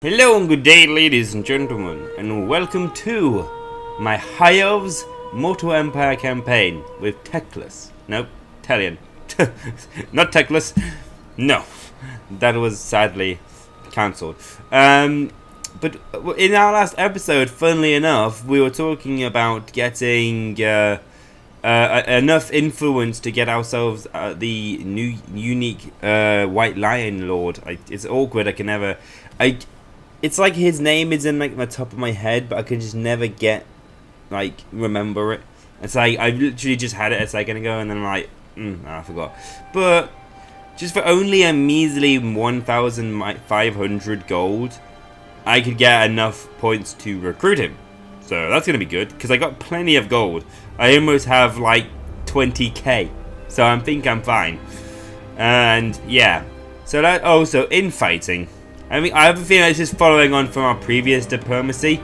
Hello and good day, ladies and gentlemen, and welcome to my High Elves Mortal Empire campaign with Techless. Nope, Talion. Not Techless. No, that was sadly cancelled. But in our last episode, funnily enough, we were talking about getting enough influence to get ourselves the new unique White Lion Lord. It's awkward. I can never. It's like his name is in like the top of my head, but I can just never remember it. It's like I literally just had it a second ago, and then I'm like, I forgot. But just for only a measly 1,500 gold, I could get enough points to recruit him. So that's gonna be good because I got plenty of gold. I almost have like 20k, so I think I'm fine. And yeah, so that also infighting. I mean, I have a feeling it's just following on from our previous diplomacy.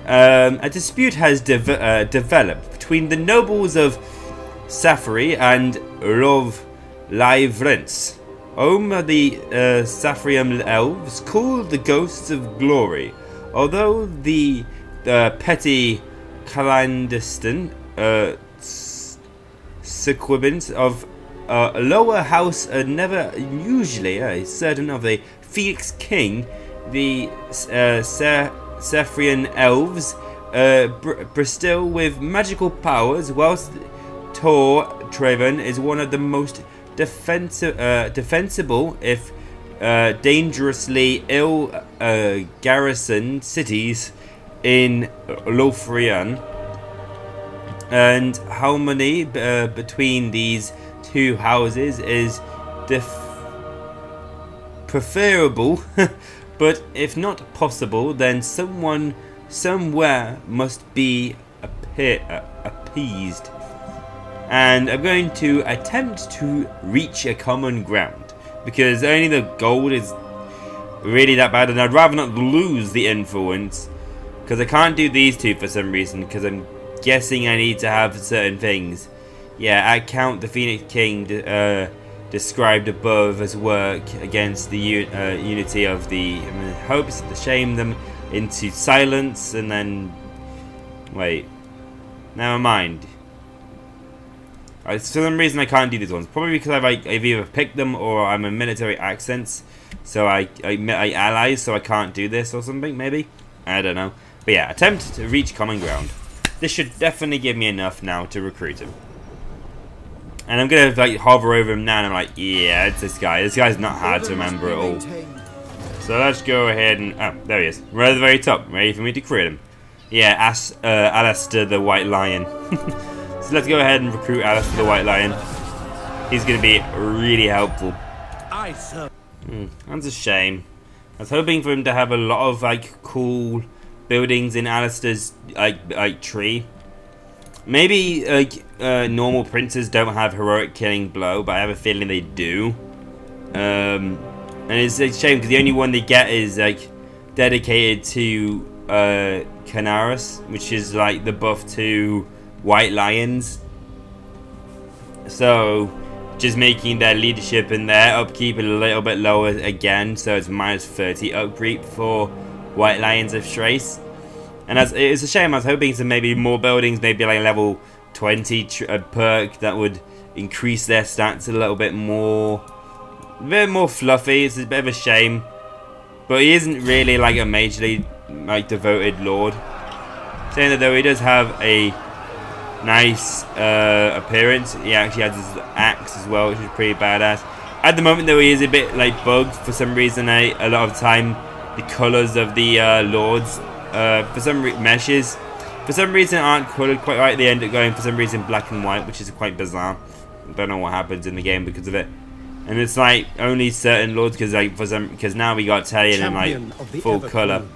A dispute has developed between the nobles of Safari and Allways, home of the Saffarian Elves, called the Ghosts of Glory. Although the petty clandestine sequence of a lower house are never usually certain of the Phoenix King, the Saffarian Elves bestow with magical powers, whilst Tor Treven is one of the most defensible, if dangerously ill garrisoned cities in Lothlorien, and harmony between these two houses is preferable, but if not possible, then someone somewhere must be appeased. And I'm going to attempt to reach a common ground, because only the gold is really that bad, and I'd rather not lose the influence, because I can't do these two for some reason, because I'm guessing I need to have certain things. Yeah, I count the Phoenix King described above as work against the unity of the hopes to shame them into silence, and then wait, never mind. For some reason I can't do these ones, probably because I've either picked them or I'm in military accents, so I allies, so I can't do this or something. Maybe, I don't know. But yeah, attempt to reach common ground. This should definitely give me enough now to recruit him. And I'm gonna hover over him now, and I'm like, yeah, it's this guy. This guy's not hard to remember at all. So let's go ahead and there he is, right at the very top, ready for me to create him. Yeah, Alastar the White Lion. So let's go ahead and recruit Alastar the White Lion. He's gonna be really helpful. That's a shame. I was hoping for him to have a lot of cool buildings in Alastar's tree. Maybe normal princes don't have heroic killing blow, but I have a feeling they do. And it's a shame because the only one they get is dedicated to Canaris, which is the buff to White Lions. So just making their leadership and their upkeep a little bit lower again, so it's minus 30 upkeep for White Lions of Thrace. And it's a shame. I was hoping some maybe more buildings, maybe level 20 perk that would increase their stats a little bit more. A bit more fluffy. It's a bit of a shame. But he isn't really a majorly devoted lord. Saying that though, he does have a nice appearance. He actually has his axe as well, which is pretty badass. At the moment though, he is a bit bugged for some reason. A lot of time the colours of the lords for some meshes for some reason aren't coloured quite right. They end up going for some reason black and white, which is quite bizarre. I don't know what happens in the game because of it. And it's only certain lords, because now we got Tyrion in full colour.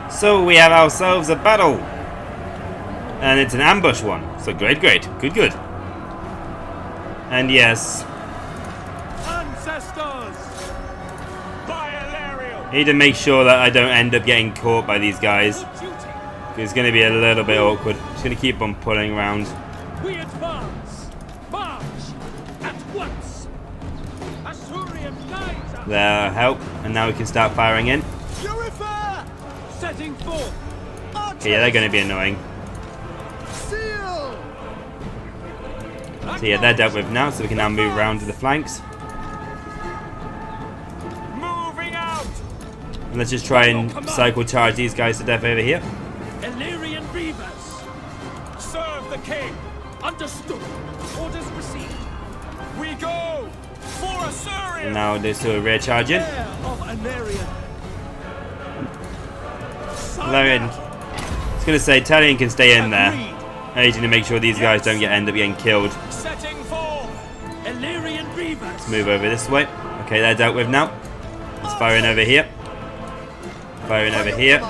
So we have ourselves a battle, and it's an ambush one. So good. And yes, I need to make sure that I don't end up getting caught by these guys. It's going to be a little bit awkward. Just going to keep on pulling around. We advance. March at once. There, help. And And now we can start firing in. Setting forth. Okay, yeah, they're going to be annoying. Seal. So yeah, they're dealt with now, so we can now move around to the flanks. Moving out. And let's just try and cycle charge these guys to death over here. Illyrian Reavers. Serve the king. Understood. Orders received. We go for Assyria. And now let's do a rear charge in. Heir of Anarian. Larian, I was going to say, Talion can stay in there. I need to make sure these guys don't end up getting killed. Setting forth. Illyrian Reavers. Let's move over this way. Okay, they're dealt with now. Let's fire in over here. Firing over here.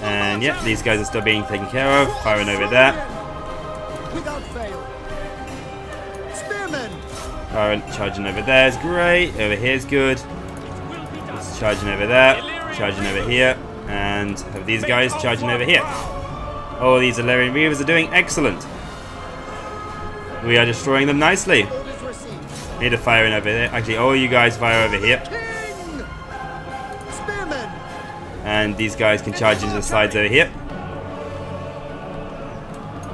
And yeah, these guys are still being taken care of. Firing over there. Without fail. Spearmen. Firing, charging over there is great. Over here is good. It's charging over there. Charging over here. And have these guys charging over here. Oh, these Illyrian Reavers are doing excellent. We are destroying them nicely. Need to fire in over there. Actually, all you guys fire over here. And these guys can charge into the sides over here.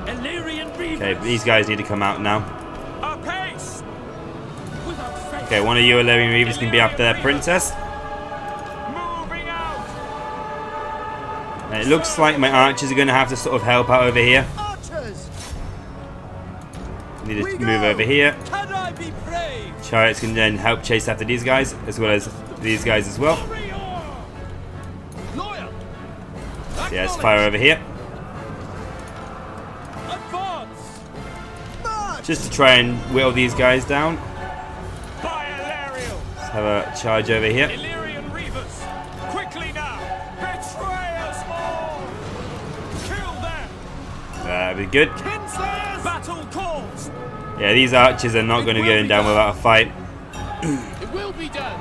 Okay, but these guys need to come out now. Okay, one of you Illyrian Reavers can be after their princess. And it looks like my archers are going to have to sort of help out over here. Need to move over here. Chariots can then help chase after these guys, as well as these guys as well. Yes, fire over here. Just to try and whittle these guys down. Let's have a charge over here. That'd be good. Yeah, these archers are not going to be going down without a fight.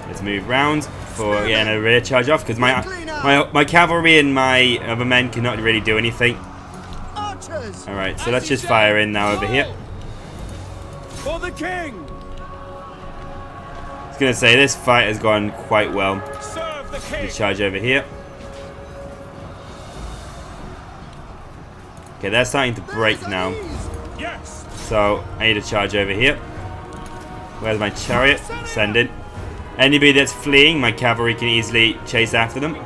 Let's move round for getting a rear charge off, because my cavalry and my other men cannot really do anything. Alright, so let's just fire in now over here. For the king. I was going to say, this fight has gone quite well. Let's charge over here. Okay, they're starting to break now. So, I need to charge over here. Where's my chariot? Send in. Anybody that's fleeing, my cavalry can easily chase after them.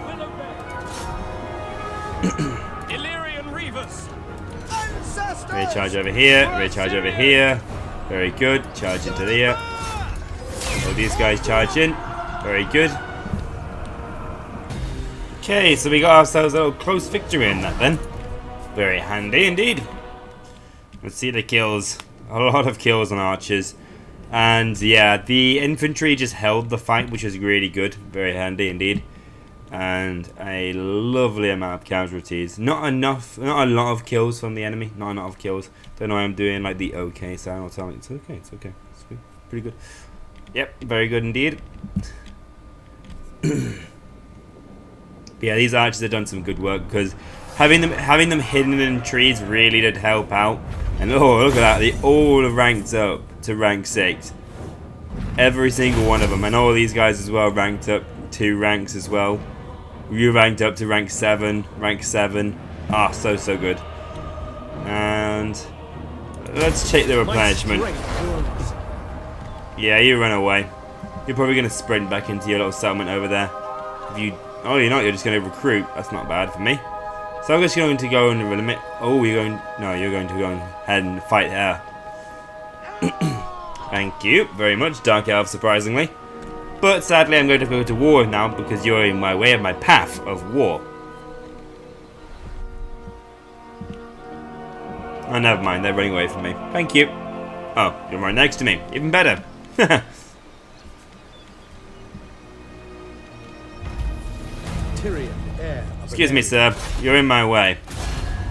Rear charge over here. Rear charge over here. Very good. Charge into there. All these guys charge in. Very good. Okay, so we got ourselves a little close victory in that then. Very handy indeed. Let's see the kills. A lot of kills on archers. And yeah, the infantry just held the fight, which was really good. Very handy indeed. And a lovely amount of casualties. Not a lot of kills from the enemy. Not a lot of kills. Don't know why I'm doing like the okay sound or something. It's okay, it's okay. It's pretty good. Yep, very good indeed. Yeah, these archers have done some good work, because having them hidden in trees really did help out. And oh, look at that, they all ranked up to rank 6. Every single one of them, and all these guys as well ranked up 2 ranks as well. You ranked up to rank 7, Ah, so good. And let's check the replenishment. Yeah, you run away. You're probably going to sprint back into your little settlement over there. If you, oh, you're not, you're just going to recruit. That's not bad for me. So I'm just going to go and limit. Oh, you're going to go ahead and fight her. Thank you very much, Dark Elf, surprisingly. But sadly, I'm going to go to war now, because you're in my way of my path of war. Oh, never mind, they're running away from me. Thank you. Oh, you're right next to me. Even better. Tyrion, heir of Excuse me, sir. You're in my way.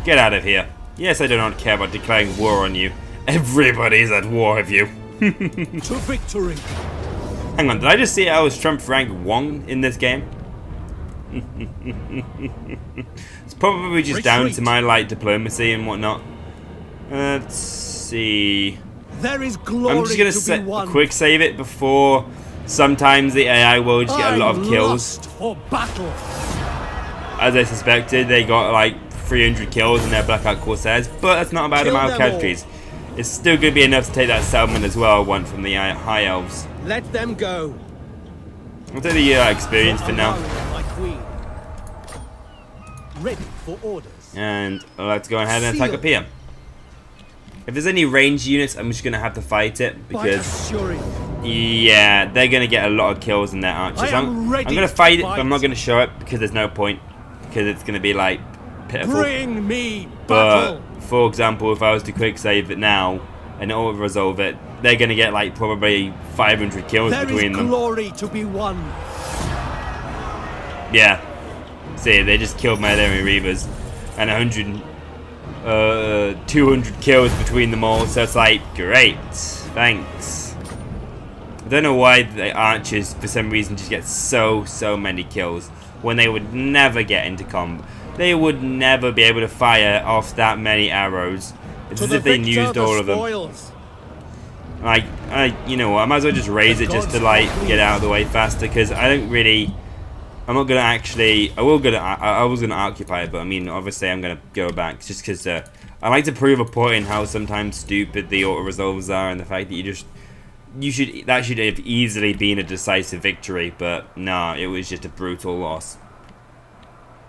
Get out of here. Yes, I do not care about declaring war on you. Everybody's at war with you. to victory. Hang on, did I just see I was Trump rank 1 in this game? It's probably just down to my light diplomacy and whatnot. Let's see. There is glory. I'm just gonna quick save it before Sometimes the AI will just get a lot of kills. For battle. As I suspected, they got like 300 kills in their Blackout Corsairs, but that's not a bad amount of casualties. It's still going to be enough to take that settlement as well, one from the High Elves. Let them go. I'll take the experience for now. My queen. Ready for orders. And let's go ahead and attack up here. If there's any ranged units, I'm just going to have to fight it because, yeah, they're going to get a lot of kills in their archers. I'm going to fight it, but I'm not going to show it because there's no point. Because it's going to be like pitiful. Bring me battle. But for example, if I was to quick save it now and auto resolve it, they're going to get like probably 500 kills between them. There is glory to be won. Yeah. See, they just killed my Elven Reavers and 200 kills between them all, so it's like, great, thanks. I don't know why the archers, for some reason, just get so many kills when they would never get into combat. They would never be able to fire off that many arrows. It's as if they used all of them. Like, you know what, I might as well just raise it just to like get out of the way faster, because I don't really... I'm not gonna actually. I was gonna occupy it, but I mean, obviously, I'm gonna go back just because I like to prove a point in how sometimes stupid the auto resolves are, and the fact that that should have easily been a decisive victory, but nah, it was just a brutal loss.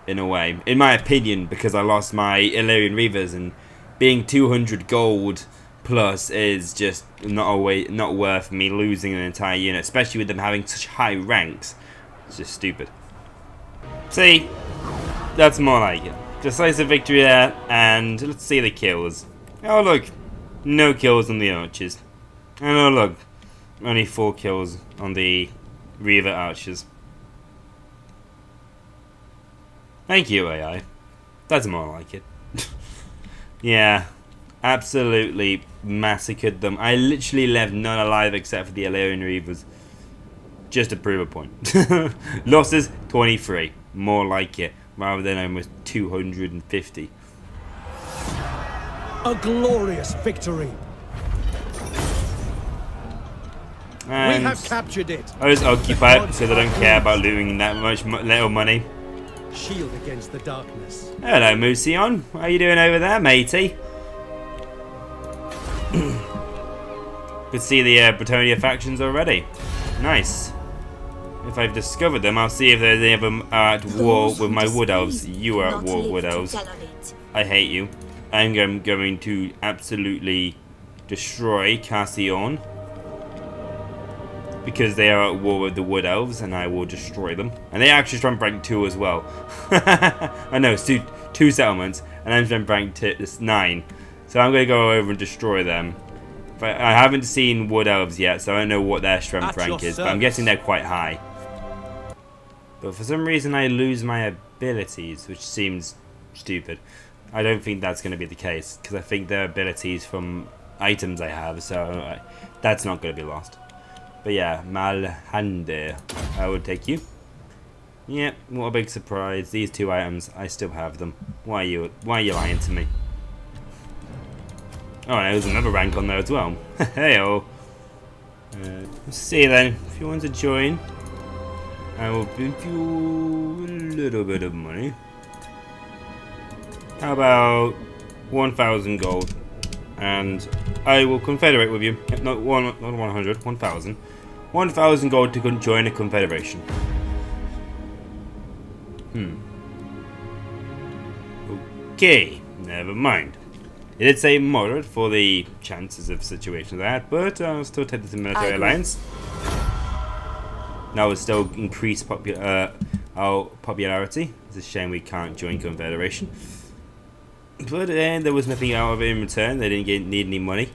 In a way, in my opinion, because I lost my Illyrian Reavers, and being 200 gold plus is just not worth me losing an entire unit, especially with them having such high ranks. It's just stupid. See, that's more like it. Decisive victory there, and let's see the kills. Oh look, no kills on the archers. And oh look, only 4 kills on the Reaver archers. Thank you, AI. That's more like it. Yeah, absolutely massacred them. I literally left none alive except for the Illyrian Reavers. Just to prove a point. Losses, 23. More like it, rather than almost 250. A glorious victory. And we have captured it. I just occupy it because I don't care about looting that much little money. Shield against the darkness. Hello, Musion. How are you doing over there, matey? Could see the Bretonia factions already. Nice. If I've discovered them, I'll see if there's any of them at war with my Wood Elves. You are at war with Wood Elves. I hate you. I'm going to absolutely destroy Cassian. Because they are at war with the Wood Elves, and I will destroy them. And they actually strength rank 2 as well. I know, it's two settlements, and I'm strength rank 9. So I'm going to go over and destroy them. I haven't seen Wood Elves yet, so I don't know what their strength rank is, but I'm guessing they're quite high. But for some reason I lose my abilities, which seems stupid. I don't think that's going to be the case, because I think they're abilities from items I have, so that's not going to be lost. But yeah, Malhande, I would take you. Yep, what a big surprise. These 2 items, I still have them. Why are you lying to me? Oh, there's another rank on there as well. Hey-oh. Let's see then, if you want to join, I will give you a little bit of money. How about 1,000 gold? And I will confederate with you. Not 100, 1,000. 1,000 gold to join a confederation. Okay, never mind. It did say moderate for the chances of situations I had, but I'll still take the military alliance. That would still increase our popularity. It's a shame we can't join confederation. But there was nothing out of it in return. They didn't need any money.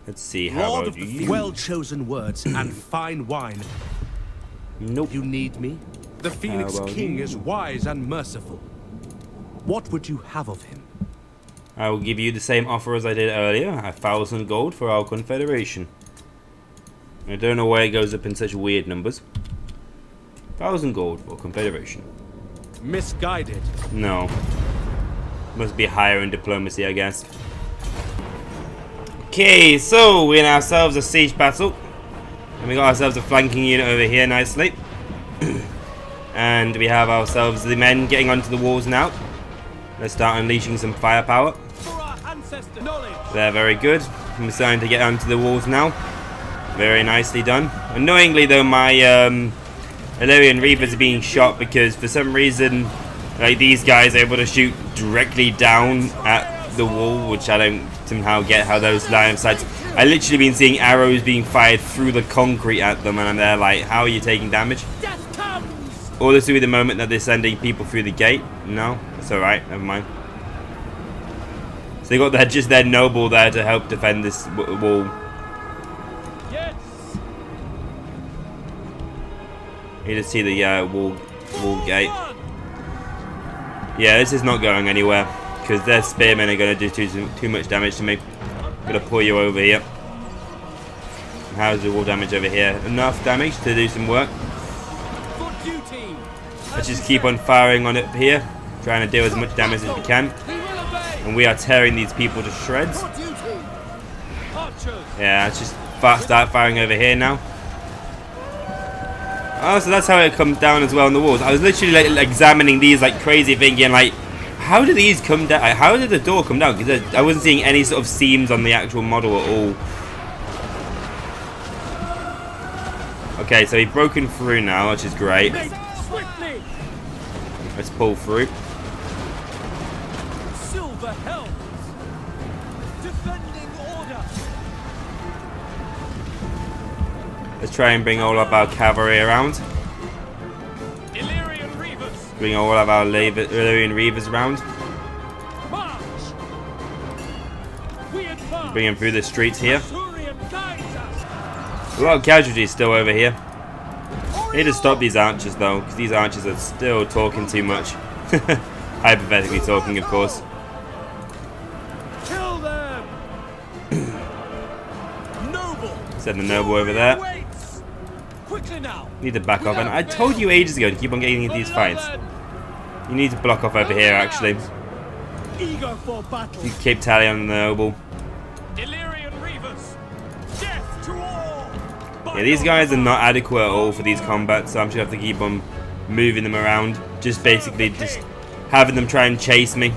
Let's see, how about you? Well-chosen words and fine wine. Nope. You need me? The Phoenix King is wise and merciful. What would you have of him? I will give you the same offer as I did earlier. 1,000 gold for our confederation. I don't know why it goes up in such weird numbers. 1,000 gold for confederation. Misguided. No. Must be higher in diplomacy, I guess. Okay, so we in ourselves a siege battle. And we got ourselves a flanking unit over here nicely. And we have ourselves the men getting onto the walls now. Let's start unleashing some firepower. They're very good. I'm starting to get onto the walls now. Very nicely done. Annoyingly though, my Illyrian Reavers are being shot because for some reason, like, these guys are able to shoot directly down at the wall, which I don't somehow get how those line of sights. I literally been seeing arrows being fired through the concrete at them, and I'm there like, how are you taking damage? Or this will be the moment that they're sending people through the gate. No, it's alright, never mind. So they got just their noble there to help defend this wall. Yes. You just see the wall gate. Yeah, this is not going anywhere because their spearmen are going to do too much damage to me. I'm going to pull you over here. How's the wall damage over here? Enough damage to do some work. Let's just keep on firing on it here, trying to deal as much damage as we can. And we are tearing these people to shreds. Yeah, let's just start firing over here now. Oh, so that's how it comes down as well on the walls. I was literally like examining these like crazy, thinking like, how do these come down? Like, how did the door come down? Because I wasn't seeing any sort of seams on the actual model at all. Okay, so he's broken through now, which is great. Let's pull through. Silver helms. Defending order. Let's try and bring all of our cavalry around. Illyrian Reavers. Bring all of our Illyrian Reavers around. March. We advance. Bring them through the streets here. Turion guides us. A lot of casualties still over here. Need to stop these archers though, because these archers are still talking too much. Hypothetically talking, of course. Kill them. Noble. Send the noble over there. Quickly now. Need to back off, and I told you ages ago to keep on getting into these fights. You need to block off over here, actually. Eager for battle. You keep tally on the noble. Illyrian Reavers. Death to all. Yeah, these guys are not adequate at all for these combats, so I'm just gonna have to keep on moving them around. Just basically just having them try and chase me.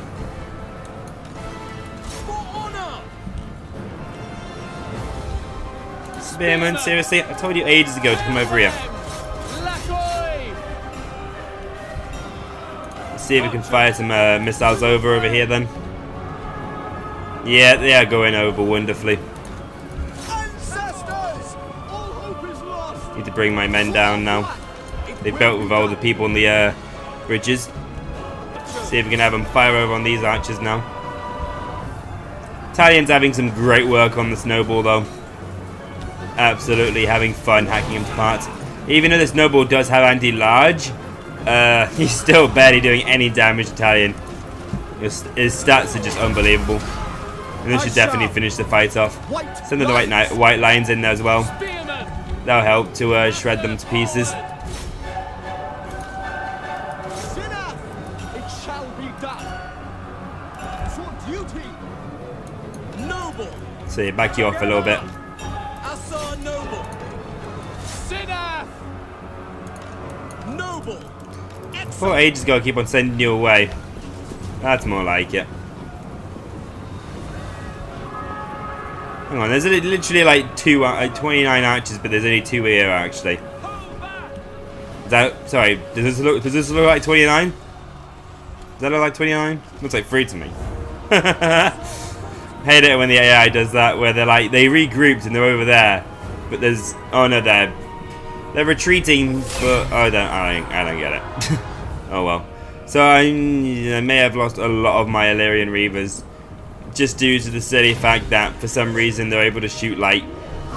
Spearman, seriously? I told you ages ago to come over here. Let's see if we can fire some missiles over here then. Yeah, they are going over wonderfully. Need to bring my men down now. They built with all the people on the bridges. See if we can have them fire over on these archers now. Italians having some great work on the snowball though. Absolutely having fun hacking him to parts. Even though this snowball does have anti-large, he's still barely doing any damage. Italian. His stats are just unbelievable. And this should definitely finish the fight off. Send the white lines in there as well. That'll help to shred them to pieces. It shall be done. For duty. Noble. So you back you off a little bit. Asa noble. Sinaf. Noble. Thought ages ago I keep on sending you away. That's more like it. Hang on, there's literally like 29 archers, but there's only 2 here actually. Is that, sorry, does this look like 29? Does that look like 29? Looks like 3 to me. Hate it when the AI does that, where they're like, they regrouped and they're over there, but there's, oh no, they're retreating, but I don't get it. Oh well. So I may have lost a lot of my Illyrian Reavers, just due to the silly fact that for some reason they're able to shoot like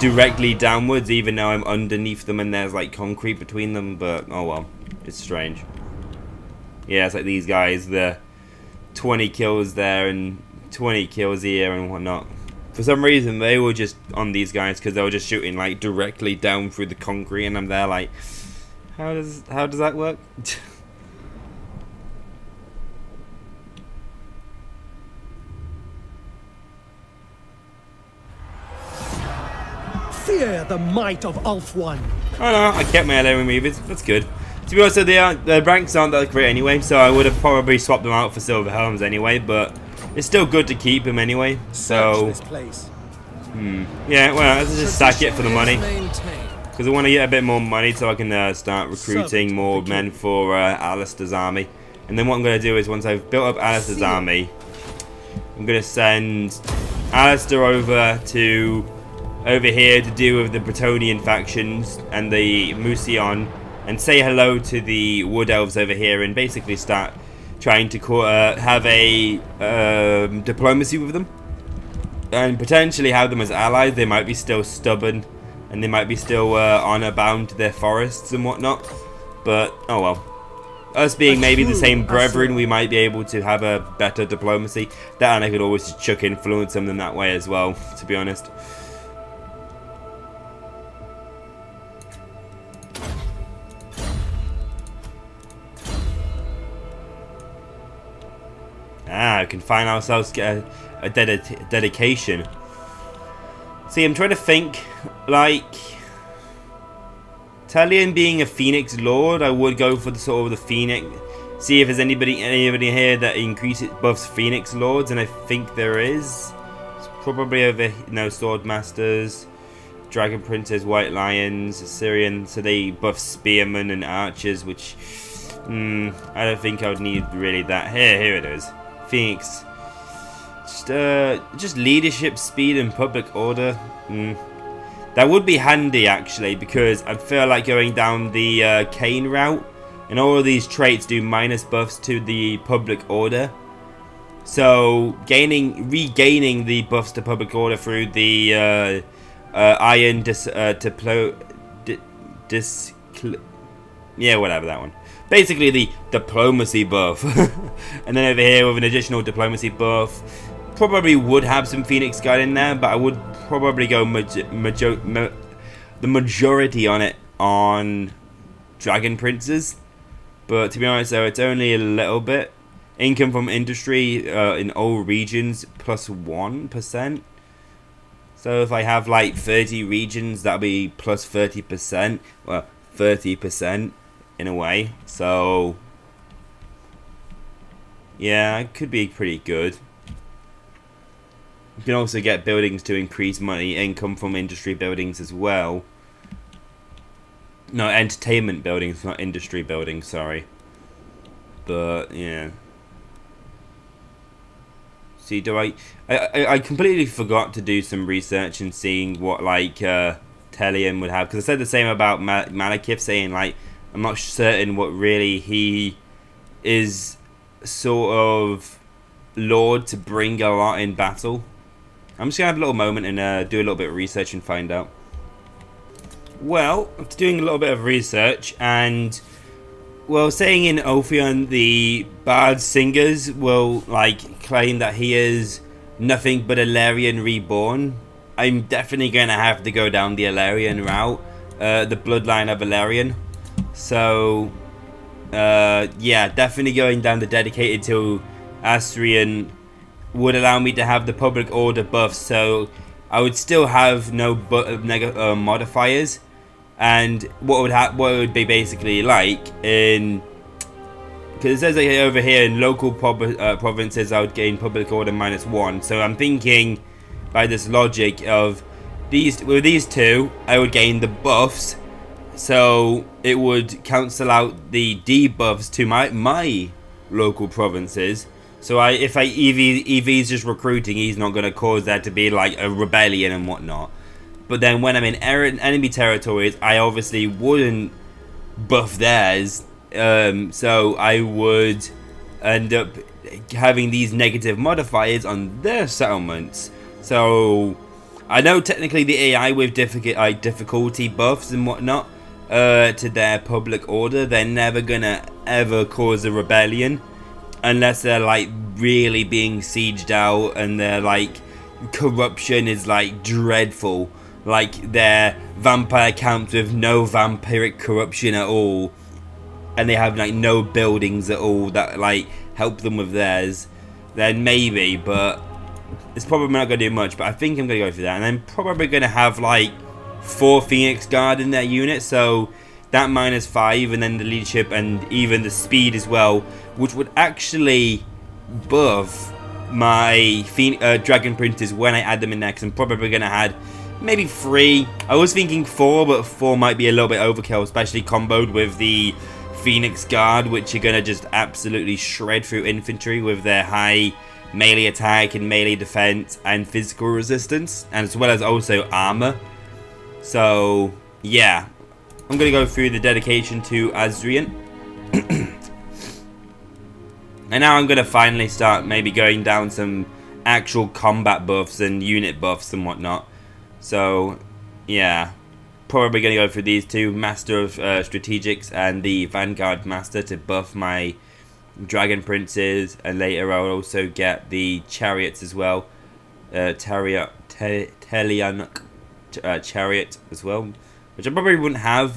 directly downwards even though I'm underneath them and there's like concrete between them, but oh well, it's strange. Yeah, it's like these guys, the 20 kills there and 20 kills here and whatnot. For some reason they were just on these guys because they were just shooting like directly down through the concrete, and I'm there like, how does that work? Fear the might of Ulf-1. Oh no, I kept my Alarian Reavers. That's good. To be honest, the ranks aren't that great anyway, so I would have probably swapped them out for Silver Helms anyway, but it's still good to keep them anyway. So, Search this place. yeah, well, let's just sack it for the money. Because I want to get a bit more money so I can start recruiting more men for Alastar's army. And then what I'm going to do is, once I've built up Alastar's army, I'm going to send Alastar over here to deal with the Bretonnian factions and the Musion, and say hello to the Wood Elves over here, and basically start trying to have a diplomacy with them, and potentially have them as allies. They might be still stubborn, and they might be still honor bound to their forests and whatnot, but oh well. Us being maybe the same brethren, we might be able to have a better diplomacy. That, and I could always just chuck influence on them that way as well, to be honest. Ah, we can find ourselves get a dedication. See, I'm trying to think, like, Tyrion being a Phoenix Lord, I would go for the sort of the Phoenix. See if there's anybody here that buffs Phoenix Lords, and I think there is. It's probably over, Sword Masters, Dragon Princes, White Lions, Assyrian. So they buff Spearmen and Archers, which I don't think I would need really that. Here it is. Phoenix. Just leadership, speed, and public order. That would be handy actually, because I feel like going down the Kane route, and all of these traits do minus buffs to the public order. So regaining the buffs to public order through the iron yeah, whatever that one. Basically the diplomacy buff. And then over here with an additional diplomacy buff. Probably would have some Phoenix Guard in there, but I would probably go the majority on it on Dragon Princes. But to be honest though, it's only a little bit. Income from industry in all regions plus 1%. So if I have like 30 regions, that'll be plus 30%. Well, 30% in a way. So yeah, it could be pretty good. You can also get buildings to increase money income from industry buildings as well. No, entertainment buildings, not industry buildings, sorry. But yeah. See, I completely forgot to do some research and seeing what like Tyrion would have, because I said the same about Malekith, saying like I'm not certain what really he is sort of lord to bring a lot in battle. I'm just going to have a little moment and do a little bit of research and find out. Well, after doing a little bit of research, and well, saying in Ophion the Bard Singers will like claim that he is nothing but Alarian reborn, I'm definitely going to have to go down the Alarian route, the bloodline of Alarian. So yeah, definitely going down the dedicated to Astrian would allow me to have the public order buff, so I would still have no modifiers. And what it would be basically like in, because it says over here in local provinces I would gain public order -1. So I'm thinking by this logic of with these two I would gain the buffs, so it would cancel out the debuffs to my local provinces. So if EV's just recruiting, he's not going to cause there to be like a rebellion and whatnot. But then when I'm in enemy territories, I obviously wouldn't buff theirs. So I would end up having these negative modifiers on their settlements. So I know technically the AI with difficulty buffs and whatnot to their public order, they're never going to ever cause a rebellion. Unless they're like really being sieged out and their like corruption is like dreadful, like their vampire camps with no vampiric corruption at all, and they have like no buildings at all that like help them with theirs, then maybe, but it's probably not going to do much. But I think I'm going to go for that, and I'm probably going to have like 4 Phoenix Guard in their unit, so that -5, and then the leadership and even the speed as well, which would actually buff my Dragon Princes when I add them in there, because I'm probably going to add maybe 3. I was thinking 4, but 4 might be a little bit overkill, especially comboed with the Phoenix Guard, which are going to just absolutely shred through infantry with their high melee attack and melee defense and physical resistance, and as well as also armor. So yeah, I'm going to go through the dedication to Azrian. And now I'm going to finally start maybe going down some actual combat buffs and unit buffs and whatnot. So yeah, probably going to go through these two, Master of Strategics and the Vanguard Master, to buff my Dragon Princes, and later I'll also get the Chariots as well. Telianuk Chariot as well, which I probably wouldn't have.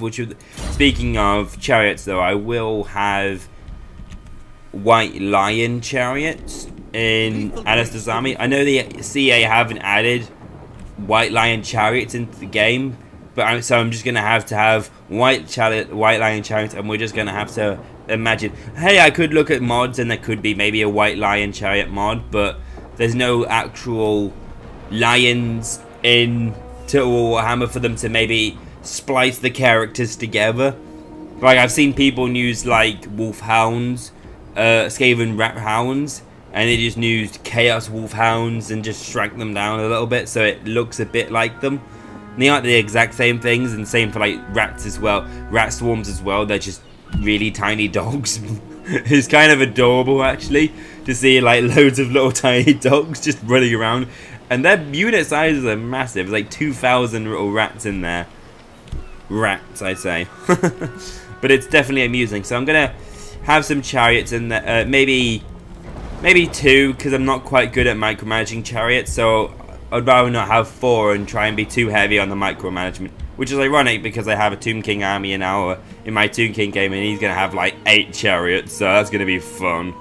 Speaking of Chariots though, I will have White Lion Chariots in Alastar's army. I know the CA haven't added White Lion Chariots into the game, but so I'm just gonna have to have White Lion Chariots, and we're just gonna have to imagine. Hey, I could look at mods, and there could be maybe a White Lion Chariot mod, but there's no actual lions in Total War Warhammer for them to maybe splice the characters together. Like, I've seen people use like Wolfhounds, Skaven Rat Hounds, and they just used Chaos Wolfhounds and just shrank them down a little bit so it looks a bit like them. And they aren't the exact same things, and same for like rats as well. Rat Swarms as well, they're just really tiny dogs. It's kind of adorable actually to see like loads of little tiny dogs just running around, and their unit sizes are massive. It's like 2,000 little rats in there. Rats, I say. But it's definitely amusing. So I'm gonna have some chariots in there, maybe 2, because I'm not quite good at micromanaging chariots. So I'd rather not have 4 and try and be too heavy on the micromanagement, which is ironic because I have a Tomb King army in my Tomb King game, and he's gonna have like 8 chariots, so that's gonna be fun.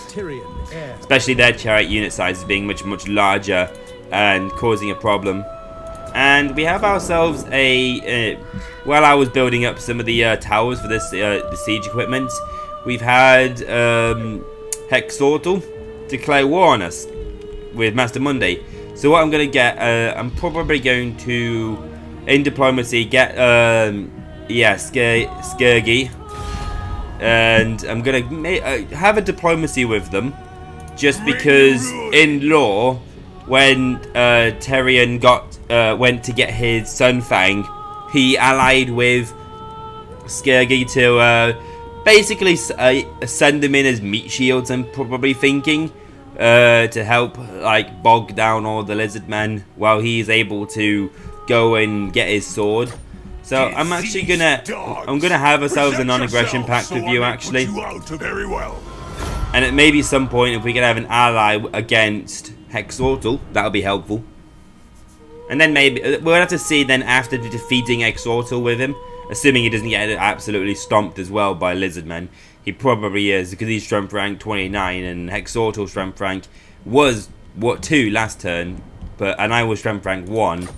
Tyrion, heir. Especially their chariot unit sizes being much larger and causing a problem. And we have ourselves while I was building up some of the towers for this the siege equipment, we've had Hexortal declare war on us with Master Monday. So what I'm going to get, I'm probably going to, in diplomacy, get, Skurgy. And I'm going to have a diplomacy with them. Just because in lore, when Tyrion went to get his Sunfang, he allied with Skurgy to basically send them in as meat shields, I'm probably thinking. To help like bog down all the lizard men while he's able to go and get his sword. So I'm actually gonna have ourselves a non-aggression pact with you actually. And at maybe some point, if we could have an ally against Hexortal, that'll be helpful. And then maybe we'll have to see then after defeating Hexortal with him, assuming he doesn't get absolutely stomped as well by lizard men. He probably is, because he's strength rank 29, and Hexortal's strength rank was 2 last turn, and I was strength rank 1,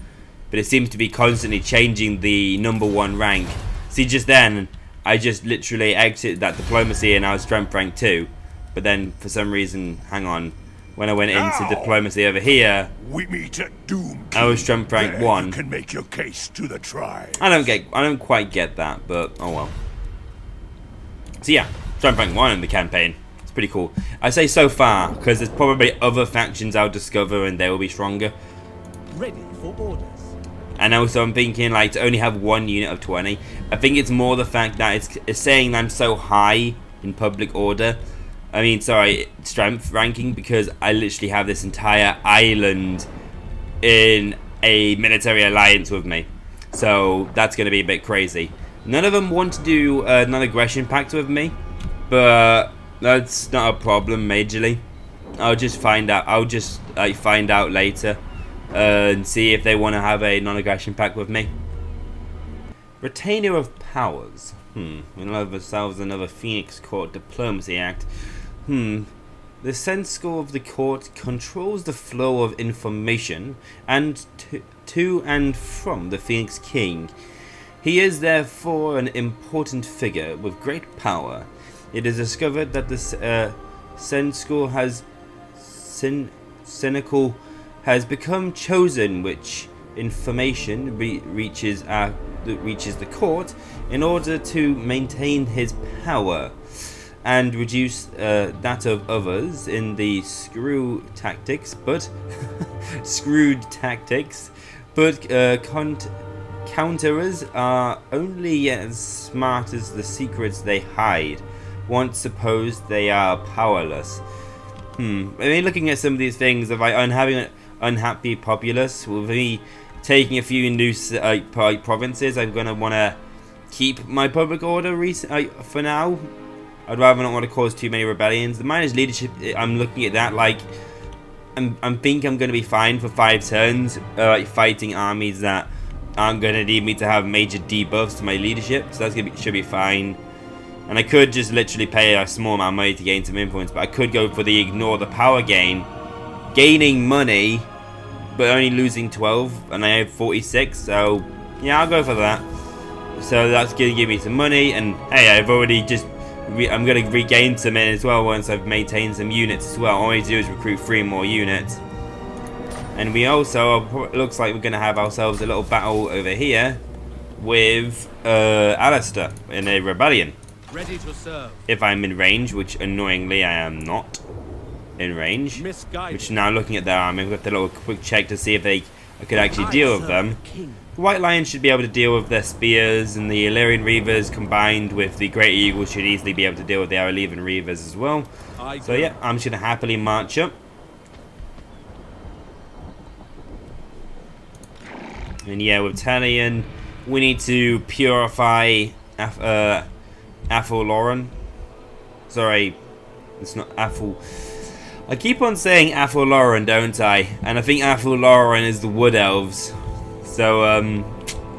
but it seems to be constantly changing the number 1 rank. See, just then I just literally exited that diplomacy and I was strength rank 2, but then for some reason, hang on, when I went into diplomacy over here, we meet at Doom. I was strength rank 1. You can make your case to the tribe. I don't quite get that, but oh well. So yeah, strength rank 1 in the campaign. It's pretty cool. I say so far, because there's probably other factions I'll discover and they will be stronger. Ready for orders. And also I'm thinking like to only have 1 unit of 20. I think it's more the fact that it's saying I'm so high in public order. I mean, sorry, strength ranking, because I literally have this entire island in a military alliance with me. So that's going to be a bit crazy. None of them want to do a non-aggression pact with me, but that's not a problem majorly. I'll just find out. I'll just find out later and see if they want to have a non-aggression pact with me. Retainer of Powers. We'll have ourselves another Phoenix Court Diplomacy Act. The censor of the court controls the flow of information and to and from the Phoenix King. He is therefore an important figure with great power. It is discovered that the cynical has become chosen, which information reaches the court in order to maintain his power and reduce that of others in the screwed tactics, but counterers are only as smart as the secrets they hide. Once supposed, they are powerless. I mean, looking at some of these things of having an unhappy populace, with me taking a few new provinces, I'm gonna want to keep my public order for now. I'd rather not want to cause too many rebellions. The miners' leadership, I'm looking at that like I'm think I'm gonna be fine for 5 turns, fighting armies that aren't gonna need me to have major debuffs to my leadership. So that's should be fine. And I could just literally pay a small amount of money to gain some influence, but I could go for the ignore the power gain, gaining money, but only losing 12, and I have 46. So yeah, I'll go for that. So that's gonna give me some money, and hey, I've already I'm gonna regain some in as well once I've maintained some units as well. All I need to do is recruit 3 more units, and we also looks like we're gonna have ourselves a little battle over here with Alastar in a rebellion. Ready to serve. If I'm in range, which annoyingly I am not in range. Misguided. Which now looking at their army, we've got a little quick check to see if I could actually deal with them. The White Lions should be able to deal with their spears, and the Illyrian Reavers combined with the Great Eagles should easily be able to deal with the Aralivan Reavers as well. So yeah, I'm just going to happily march up. And yeah, with Talion, we need to purify AlphaLycan. Sorry, it's not Aphel. I keep on saying AlphaLycan, don't I? And I think AlphaLycan is the Wood Elves. So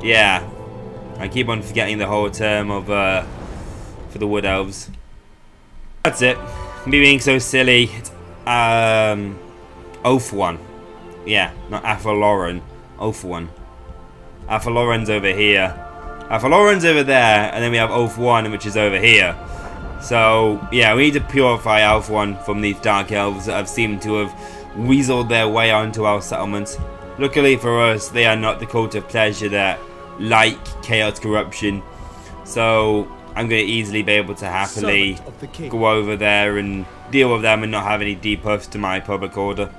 yeah, I keep on forgetting the whole term of for the Wood Elves. That's it. Me being so silly. It's Oath1. Yeah, not AlphaLycan. Oath1. AlphaLycan's over here. AlphaLycan's over there, and then we have Oath1, which is over here. So yeah, we need to purify Oath1 from these Dark Elves that have seemed to have weaseled their way onto our settlements. Luckily for us, they are not the cult of pleasure that like chaos corruption. So I'm going to easily be able to happily go over there and deal with them and not have any debuffs to my public order.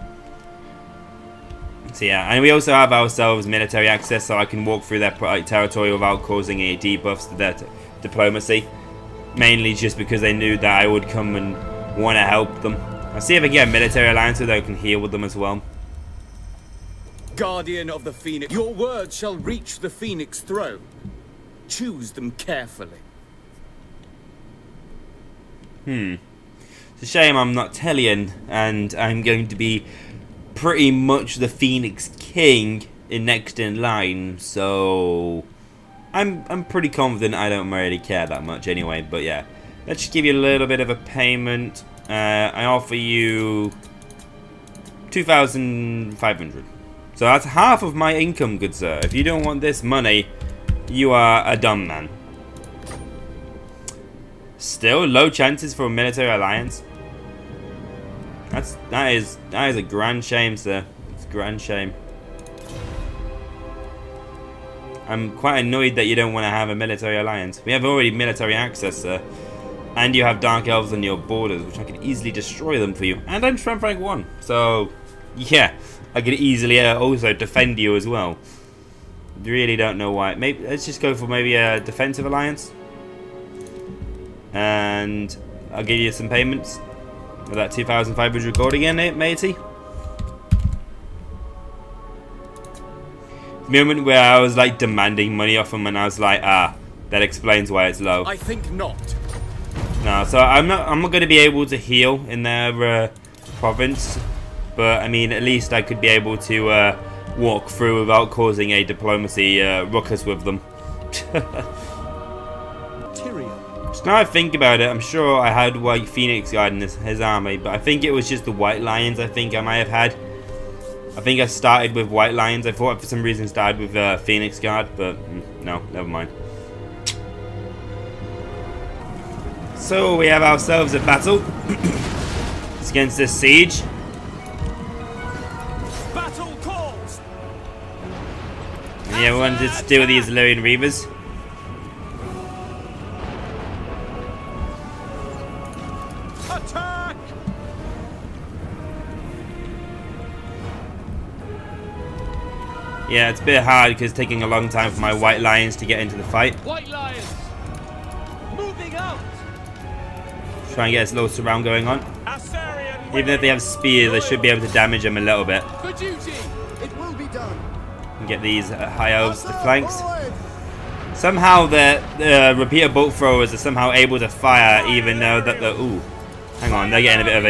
So yeah, and we also have ourselves military access, so I can walk through their territory without causing any debuffs to their diplomacy. Mainly just because they knew that I would come and want to help them. I'll see if I can get a military alliance so that I can heal with them as well. Guardian of the Phoenix, your words shall reach the Phoenix throne. Choose them carefully. It's a shame I'm not Talion, and I'm going to be pretty much the Phoenix King in next in line, so I'm pretty confident I don't really care that much anyway. But yeah, let's just give you a little bit of a payment. I offer you 2,500. So that's half of my income, good sir. If you don't want this money, you are a dumb man. Still low chances for a military alliance. That is a grand shame, sir. It's a grand shame. I'm quite annoyed that you don't want to have a military alliance. We have already military access, sir. And you have Dark Elves on your borders, which I can easily destroy them for you. And I'm strength rank 1. So, yeah. I could easily also defend you as well. Really don't know why. Maybe let's just go for maybe a defensive alliance. And I'll give you some payments. With that 2,500 gold again, matey. The moment where I was like demanding money off him, and I was like, that explains why it's low. I think not. No, so I'm not going to be able to heal in their province, but I mean, at least I could be able to walk through without causing a diplomacy ruckus with them. Tyrion. So now I think about it, I'm sure I had White Phoenix Guard in his army, but I think it was just the White Lions I think I might have had. I think I started with White Lions. I thought for some reason started with Phoenix Guard, but no, never mind. So we have ourselves a battle. It's against this siege. Battle calls. And yeah, we wanted to deal with these Illyrian Reavers. Attack! Yeah, it's a bit hard because it's taking a long time for my White Lions to get into the fight. White Lions! Moving out! Try and get this little surround going on. Assyrian Even if they have spears, I should be able to damage them a little bit. for duty! It will be done. And get these High Elves to flanks. Somehow the repeater bolt throwers are somehow able to fire, even though that the hang on, they're getting a bit of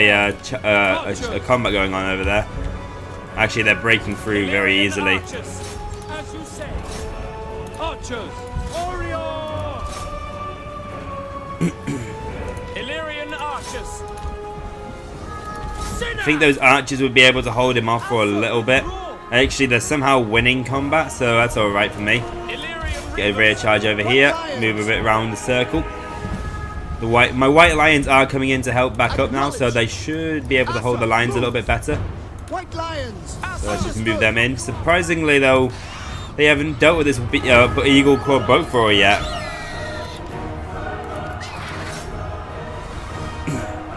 a combat going on over there. Actually, they're breaking through very easily. Archers, as you say. Archers, Orion! Illyrian archers. I think those archers would be able to hold him off for a little bit. Actually, they're somehow winning combat, so that's alright for me. Get a rear charge over here, move a bit around the circle. My White Lions are coming in to help back up now, so they should be able to hold the lines a little bit better. White Lions. So let's just move them in. Surprisingly though, they haven't dealt with this Eagle Claw boat thrower yet.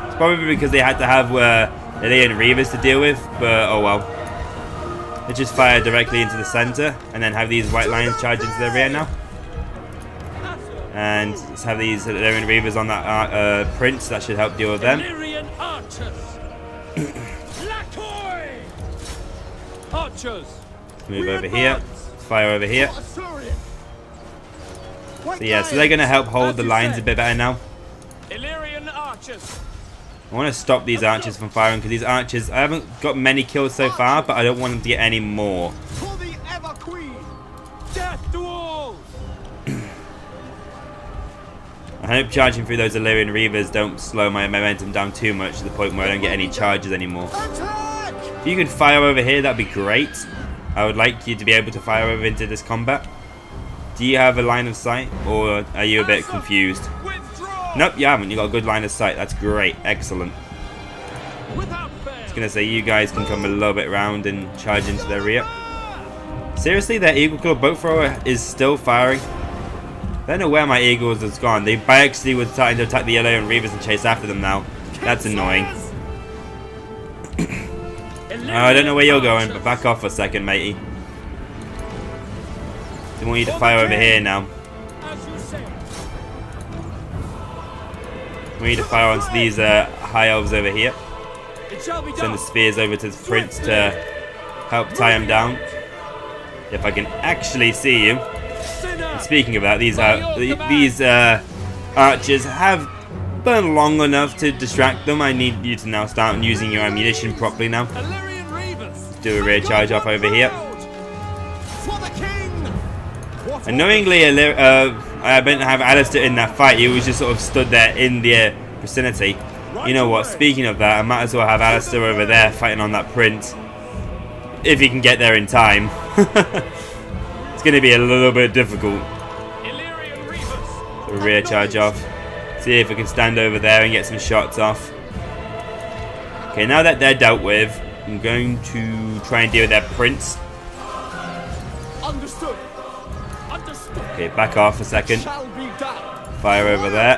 It's probably because they had to have Illyrian Reavers to deal with, but oh well. Let's just fire directly into the center and then have these White Lions charge into the rear now. And let's have these Illyrian Reavers on that Prince. That should help deal with them. Illyrian archers. Lakoi! Archers. Move over here. Fire over here. White So yeah, so they're going to help hold the lines a bit better now. Illyrian archers. I want to stop these archers from firing because these archers, I haven't got many kills so far, but I don't want them to get any more. For the Ever Queen. Death to all. I hope charging through those Illyrian Reavers don't slow my momentum down too much to the point where I don't get any charges anymore. Attack! If you could fire over here, that'd be great. I would like you to be able to fire over into this combat. Do you have a line of sight, or are you a bit confused? Withdraw. Nope, you haven't. You got a good line of sight. That's great. Excellent. Without fail. I was going to say, you guys can come a little bit round and charge into their rear. Seriously, their Eagle Claw boat thrower is still firing. I don't know where my Eagles has gone. They actually were starting to attack the Illyrian Reavers and chase after them now. That's annoying. I don't know where you're going, but back off for a second, matey. I want you to fire over here now. As you say. I want you to fire onto these High Elves over here. It shall be Send done. the spears over to the Prince to help tie him down. If I can actually see you. And speaking of that, these archers have been long enough to distract them. I need you to now start using your ammunition properly now. Illyrian Reavers. Do a rear charge off over here. For the King. Annoyingly, I didn't have Alastar in that fight. He was just sort of stood there in the vicinity. You know what? Speaking of that, I might as well have Alastar over there fighting on that Prince. If he can get there in time. It's going to be a little bit difficult. Illyrian Reavers. A rear charge off. See if we can stand over there and get some shots off. Okay, now that they're dealt with, I'm going to try and deal with their Prince. Understood. Understood. Okay, back off a second. Shall be done. Fire over there.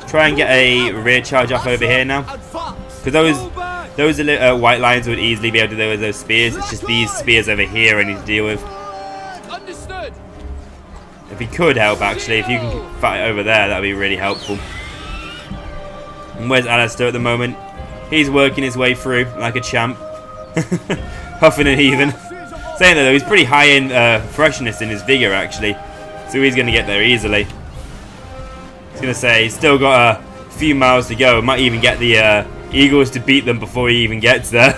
Try and get a rear charge off over here now. Advance. Because those White Lions would easily be able to deal with those spears. It's just these spears over here I need to deal with. Understood. If he could help, actually, if you can fight over there, that would be really helpful. And where's Alastar at the moment? He's working his way through like a champ. Huffing and heaving. Saying that though, he's pretty high in freshness in his vigor, actually. So he's going to get there easily. I was going to say, he's still got a few miles to go. Might even get the Eagles to beat them before he even gets there.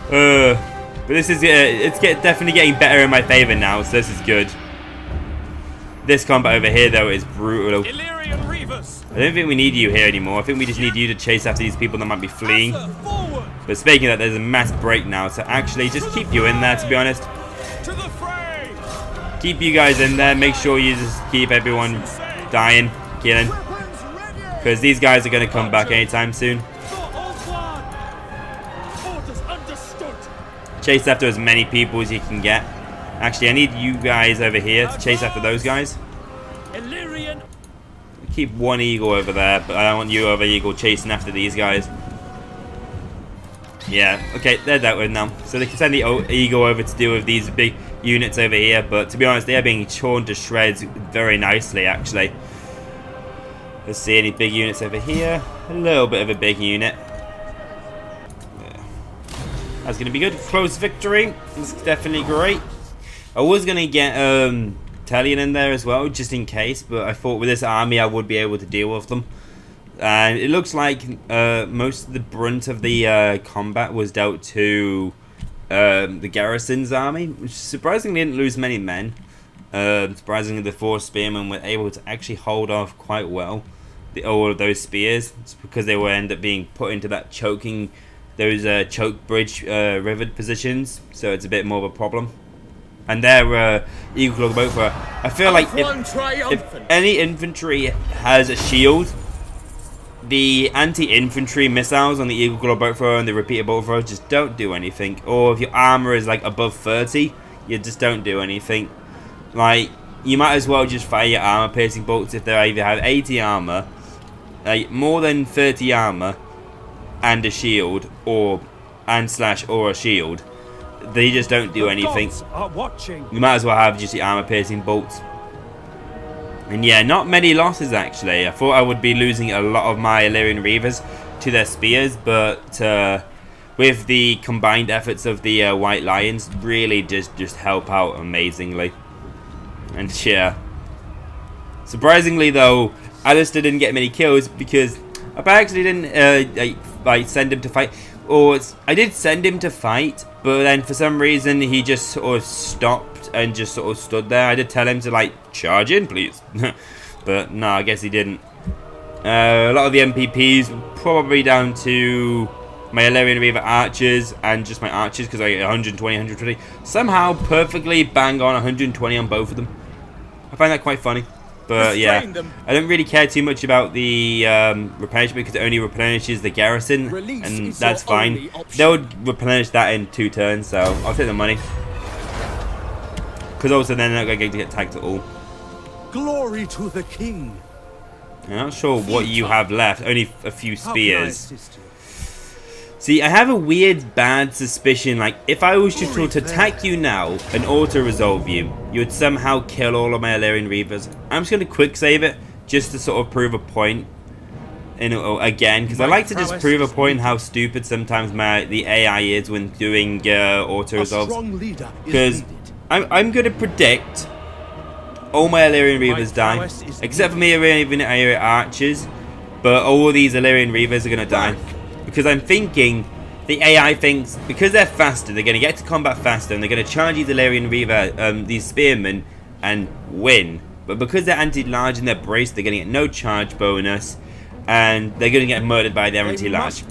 But this is it's definitely getting better in my favor now, so this is good. This combat over here, though, is brutal. Illyrian Reavers. I don't think we need you here anymore. I think we just need you to chase after these people that might be fleeing. Forward. But speaking of that, there's a mass break now, so actually just keep you in there, to be honest. To the fray. Keep you guys in there. Make sure you just keep everyone dying, killing. Weapons ready. Because these guys are going to come back anytime soon. For Ultron. Orders understood. Chase after as many people as you can get. Actually, I need you guys over here to chase after those guys. Illyrian. Keep one eagle over there, but I don't want you over eagle chasing after these guys. Yeah, okay, they're dealt with now. So they can send the eagle over to deal with these big units over here, but to be honest, they are being torn to shreds very nicely, actually. Let's see, any big units over here. A little bit of a big unit. Yeah. That's going to be good. Close victory. That's definitely great. I was going to get Tyrion in there as well, just in case, but I thought with this army I would be able to deal with them. And it looks like most of the brunt of the combat was dealt to the garrison's army, which surprisingly didn't lose many men. Surprisingly, the 4 spearmen were able to actually hold off quite well all of those spears. It's because they will end up being put into that choking, those choke bridge rivet positions, so it's a bit more of a problem. And their eagle boat for I feel like if any infantry has a shield, the anti-infantry missiles on the Eagle Claw boat thrower and the repeater bolt thrower just don't do anything. Or if your armor is like above 30, you just don't do anything. Like, you might as well just fire your armor piercing bolts if they either have 80 armor, like more than 30 armor, and a shield, or a shield. They just don't do anything. You might as well have just the armor piercing bolts. And yeah, not many losses actually. I thought I would be losing a lot of my Illyrian Reavers to their spears, but with the combined efforts of the White Lions, really just help out amazingly. And yeah, surprisingly though, Alastar didn't get many kills because I actually didn't like send him to fight. Or I did send him to fight, but then for some reason he just sort of stopped and just sort of stood there. I did tell him to like charge in, please, but no, I guess he didn't. A lot of the MPPs were probably down to my Illyrian Reaver archers and just my archers because I get 120, 120. Somehow perfectly bang on 120 on both of them. I find that quite funny. But yeah, I don't really care too much about the replenishment because it only replenishes the garrison, and that's fine. They'll replenish that in 2 turns, so I'll take the money. Because also they're not going to get tagged at all. Glory to the king. I'm not sure what you have left. Only a few spears. See, I have a weird bad suspicion, like, if I was just to attack you now and auto-resolve you, you would somehow kill all of my Illyrian Reavers. I'm just going to quick save it, just to sort of prove a point, again, because I like to just prove a point how stupid sometimes the AI is when doing auto-resolves. Because I'm going to predict all my Illyrian Reavers die, except for my Illyrian archers, but all of these Illyrian Reavers are going to die. Because I'm thinking, the AI thinks, because they're faster, they're going to get to combat faster, and they're going to charge these Illyrian Reaver, these spearmen, and win. But because they're anti-large and they're braced, they're going to get no charge bonus, and they're going to get murdered by their anti-large.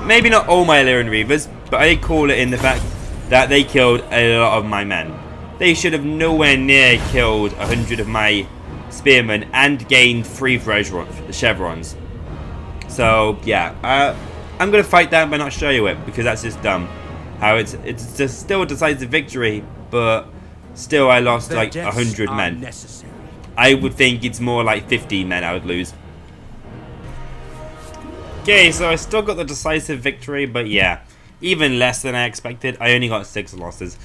Maybe not all my Illyrian Reavers, but I call it in the fact that they killed a lot of my men. They should have nowhere near killed 100 of my spearmen and gained 3 chevrons. So yeah, I'm gonna fight that but not show you it because that's just dumb. How it's just still a decisive victory, but still I lost like 100 men. I would think it's more like 15 men I would lose. Okay, so I still got the decisive victory, but yeah, even less than I expected. I only got 6 losses.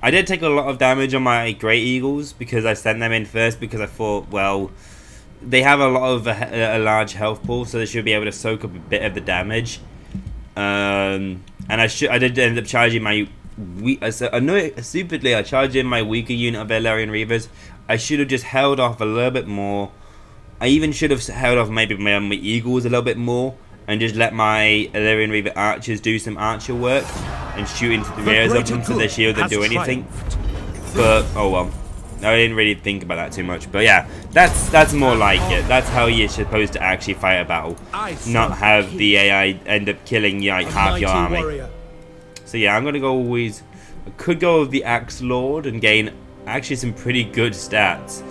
I did take a lot of damage on my Great Eagles because I sent them in first because I thought, well, they have a lot of a large health pool, so they should be able to soak up a bit of the damage. And I did end up charging my stupidly I charged in my weaker unit of Illyrian Reavers. I should have just held off a little bit more. I even should have held off maybe my Eagles a little bit more and just let my Illyrian Reaver archers do some archer work and shoot into the rears of them so their shield didn't do anything. But oh well. I didn't really think about that too much, but yeah, that's more like it. That's how you're supposed to actually fight a battle, not have the AI end up killing like half your army. So yeah, I'm gonna go always. I could go with the Axe Lord and gain actually some pretty good stats,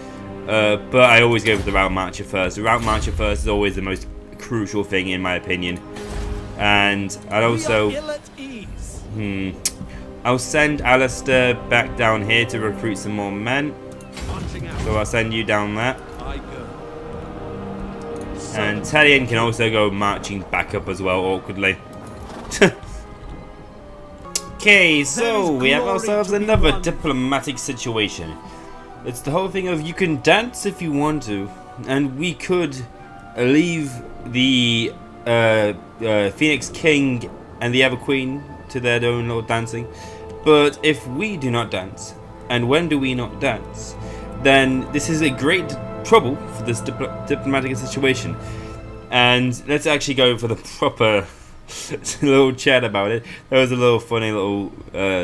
but I always go with the Route Marcher first. The Route Marcher first is always the most crucial thing in my opinion, and I'd also. I'll send Alastar back down here to recruit some more men. So I'll send you down there. And Tyrion can also go marching back up as well, awkwardly. Okay, so we have ourselves another diplomatic situation. It's the whole thing of you can dance if you want to, and we could leave the Phoenix King and the Ever Queen to their own little dancing. But if we do not dance, and when do we not dance, then this is a great trouble for this diplomatic situation. And let's actually go for the proper little chat about it. That was a little funny little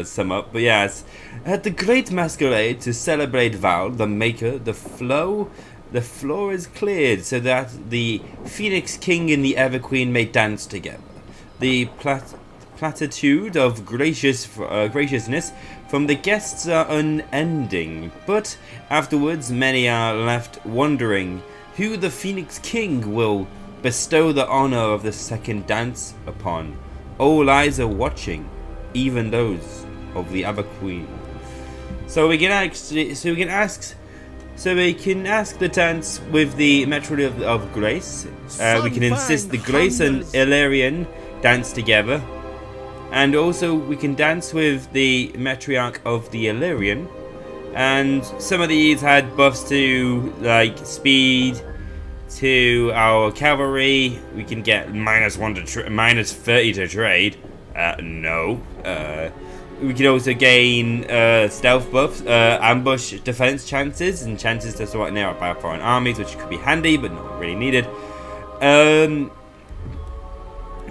sum up. But yes, at the great masquerade to celebrate Val, the Maker, the floor is cleared so that the Phoenix King and the Ever Queen may dance together. The platitude of graciousness from the guests are unending, but afterwards many are left wondering who the Phoenix King will bestow the honor of the second dance upon. All eyes are watching, even those of the Ever Queen. So we can ask the dance with the Metroid of Grace. We can insist the Grace and Illyrian dance together. And also we can dance with the Matriarch of the Illyrian. And some of these had buffs to like speed, to our cavalry. We can get -1 to -30 to trade. No. We can also gain stealth buffs, ambush defense chances, and chances to sort near by foreign armies, which could be handy but not really needed.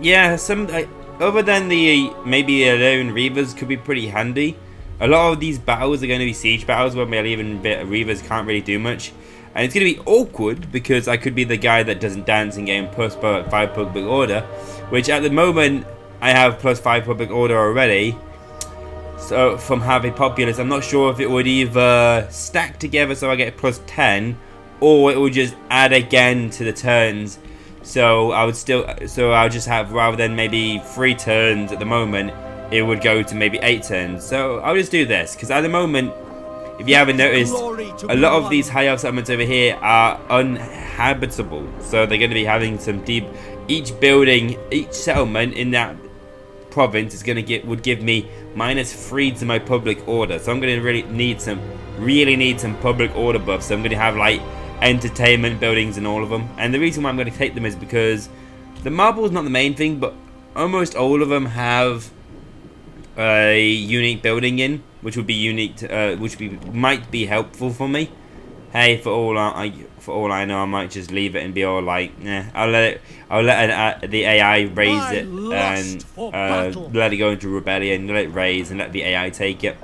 Yeah, other than the maybe Illyrian Reavers could be pretty handy. A lot of these battles are going to be siege battles where maybe even Reavers can't really do much. And it's going to be awkward because I could be the guy that doesn't dance and gain +5 public order, which at the moment I have +5 public order already. So from Harvey Populace, I'm not sure if it would either stack together so I get +10, or it would just add again to the turns. So I'll just have, rather than maybe 3 turns at the moment, it would go to maybe 8 turns. So I'll just do this, because at the moment, if you haven't noticed, a lot of these high elf settlements over here are uninhabitable. So they're going to be having some deep. Each building, each settlement in that province is going to would give me -3 to my public order. So I'm going to really need some public order buffs. So I'm going to have like entertainment buildings in all of them. And the reason why I'm going to take them is because the marble is not the main thing, but almost all of them have a unique building in, which would be unique to, might be helpful for me. Hey, for all I know, I might just leave it and be all like, I'll let the AI raise it and let it go into rebellion, let it raise and let the AI take it.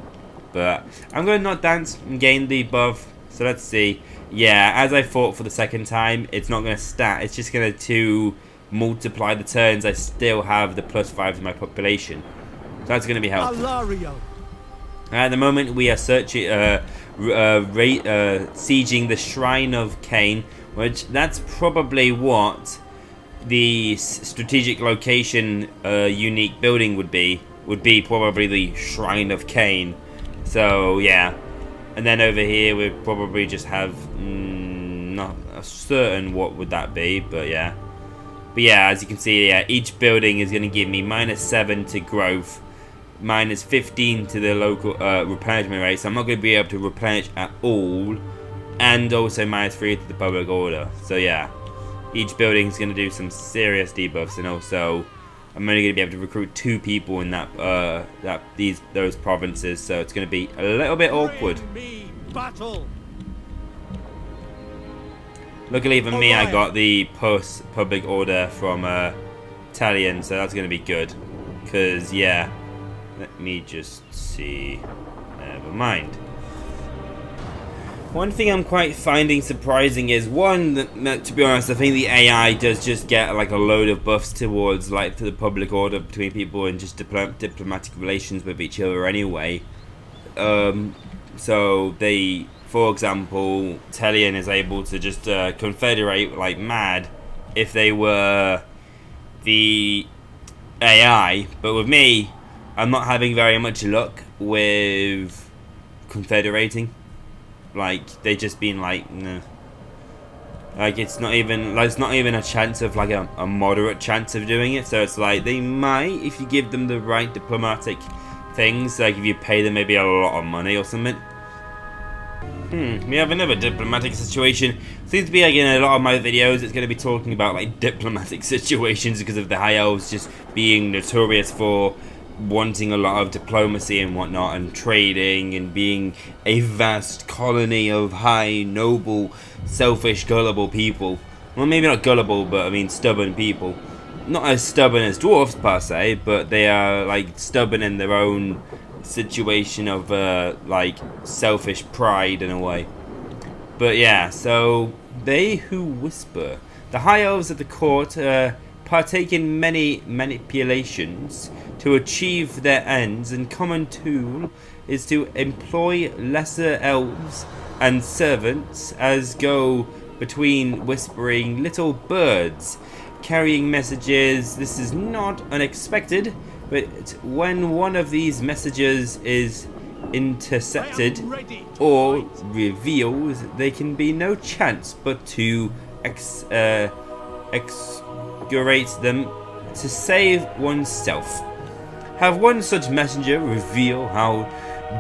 But I'm going to not dance and gain the buff. So let's see. Yeah, as I thought for the second time, it's not going to stat. It's just going to multiply the turns. I still have the +5 to my population. So that's going to be helpful. At the moment, we are searching, sieging the Shrine of Cain, which that's probably what the strategic location unique building would be. Would be probably the Shrine of Cain. So yeah. And then over here we'd probably just have not certain what would that be, but yeah. But yeah, as you can see, yeah, each building is going to give me -7 to growth, -15 to the local replenishment rate. So I'm not going to be able to replenish at all, and also -3 to the public order. So yeah, each building is going to do some serious debuffs, and also I'm only going to be able to recruit 2 people in those provinces, so it's going to be a little bit awkward. Luckily for me, I got the post-public order from Tyrion, so that's going to be good. Because, yeah, let me just see. Never mind. One thing I'm quite finding surprising is, one, that, to be honest, I think the AI does just get like a load of buffs towards like the public order between people and just diplomatic relations with each other anyway. So they, for example, Tyrion is able to just confederate like mad if they were the AI, but with me, I'm not having very much luck with confederating. Like, they just been like, nah. Like, it's not even a chance of like a moderate chance of doing it. So it's like they might, if you give them the right diplomatic things, like if you pay them maybe a lot of money or something. We have another diplomatic situation. Seems to be like in a lot of my videos, it's going to be talking about like diplomatic situations because of the High Elves just being notorious for wanting a lot of diplomacy and whatnot, and trading, and being a vast colony of high, noble, selfish, gullible people. Well, maybe not gullible, but I mean stubborn people. Not as stubborn as dwarfs per se, but they are like stubborn in their own situation of like selfish pride in a way. But yeah, so they who whisper. The High Elves of the court partake in many manipulations to achieve their ends, and common tool is to employ lesser elves and servants as go between whispering little birds, carrying messages. This is not unexpected, but when one of these messages is intercepted or revealed, there can be no chance but to excurate them to save oneself. Have one such messenger reveal how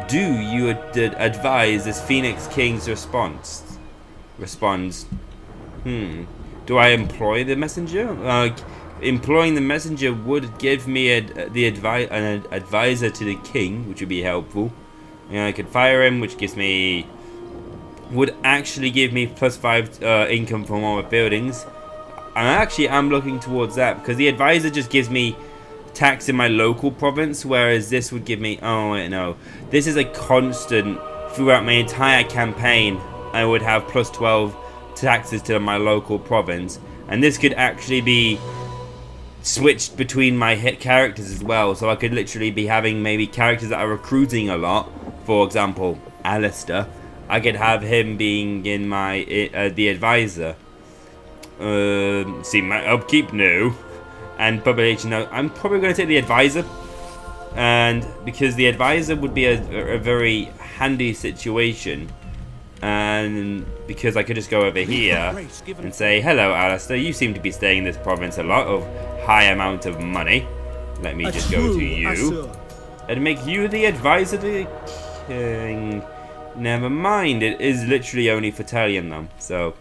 do you advise this Phoenix King's responds. Do I employ the messenger? Employing the messenger would give me an advisor to the king, which would be helpful. I could fire him, which gives me, would actually give me +5 income from all my buildings. And I'm looking towards that, because the advisor just gives me tax in my local province, whereas this would give me, oh wait, no, this is a constant throughout my entire campaign. I would have +12 taxes to my local province, and this could actually be switched between my hit characters as well, so I could literally be having maybe characters that are recruiting a lot. For example, Alastar, I could have him being in my the advisor. See, my upkeep, no. And population, no. I'm probably going to take the advisor, and because the advisor would be a very handy situation, and because I could just go over here and say, hello Alastar, you seem to be staying in this province a lot of high amount of money. Let me just go to you and make you the advisor to the king. Never mind, it is literally only for Tyrion though, so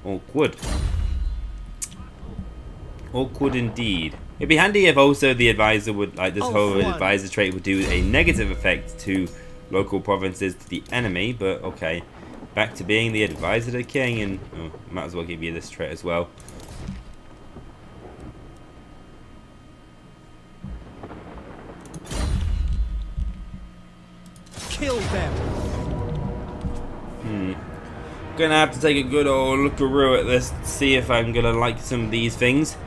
awkward. Awkward indeed. It'd be handy if also the advisor would, like this whole advisor trait would do a negative effect to local provinces to the enemy, but okay. Back to being the advisor to the king, and might as well give you this trait as well. Kill them. Gonna have to take a good old lookaroo at this to see if I'm gonna like some of these things.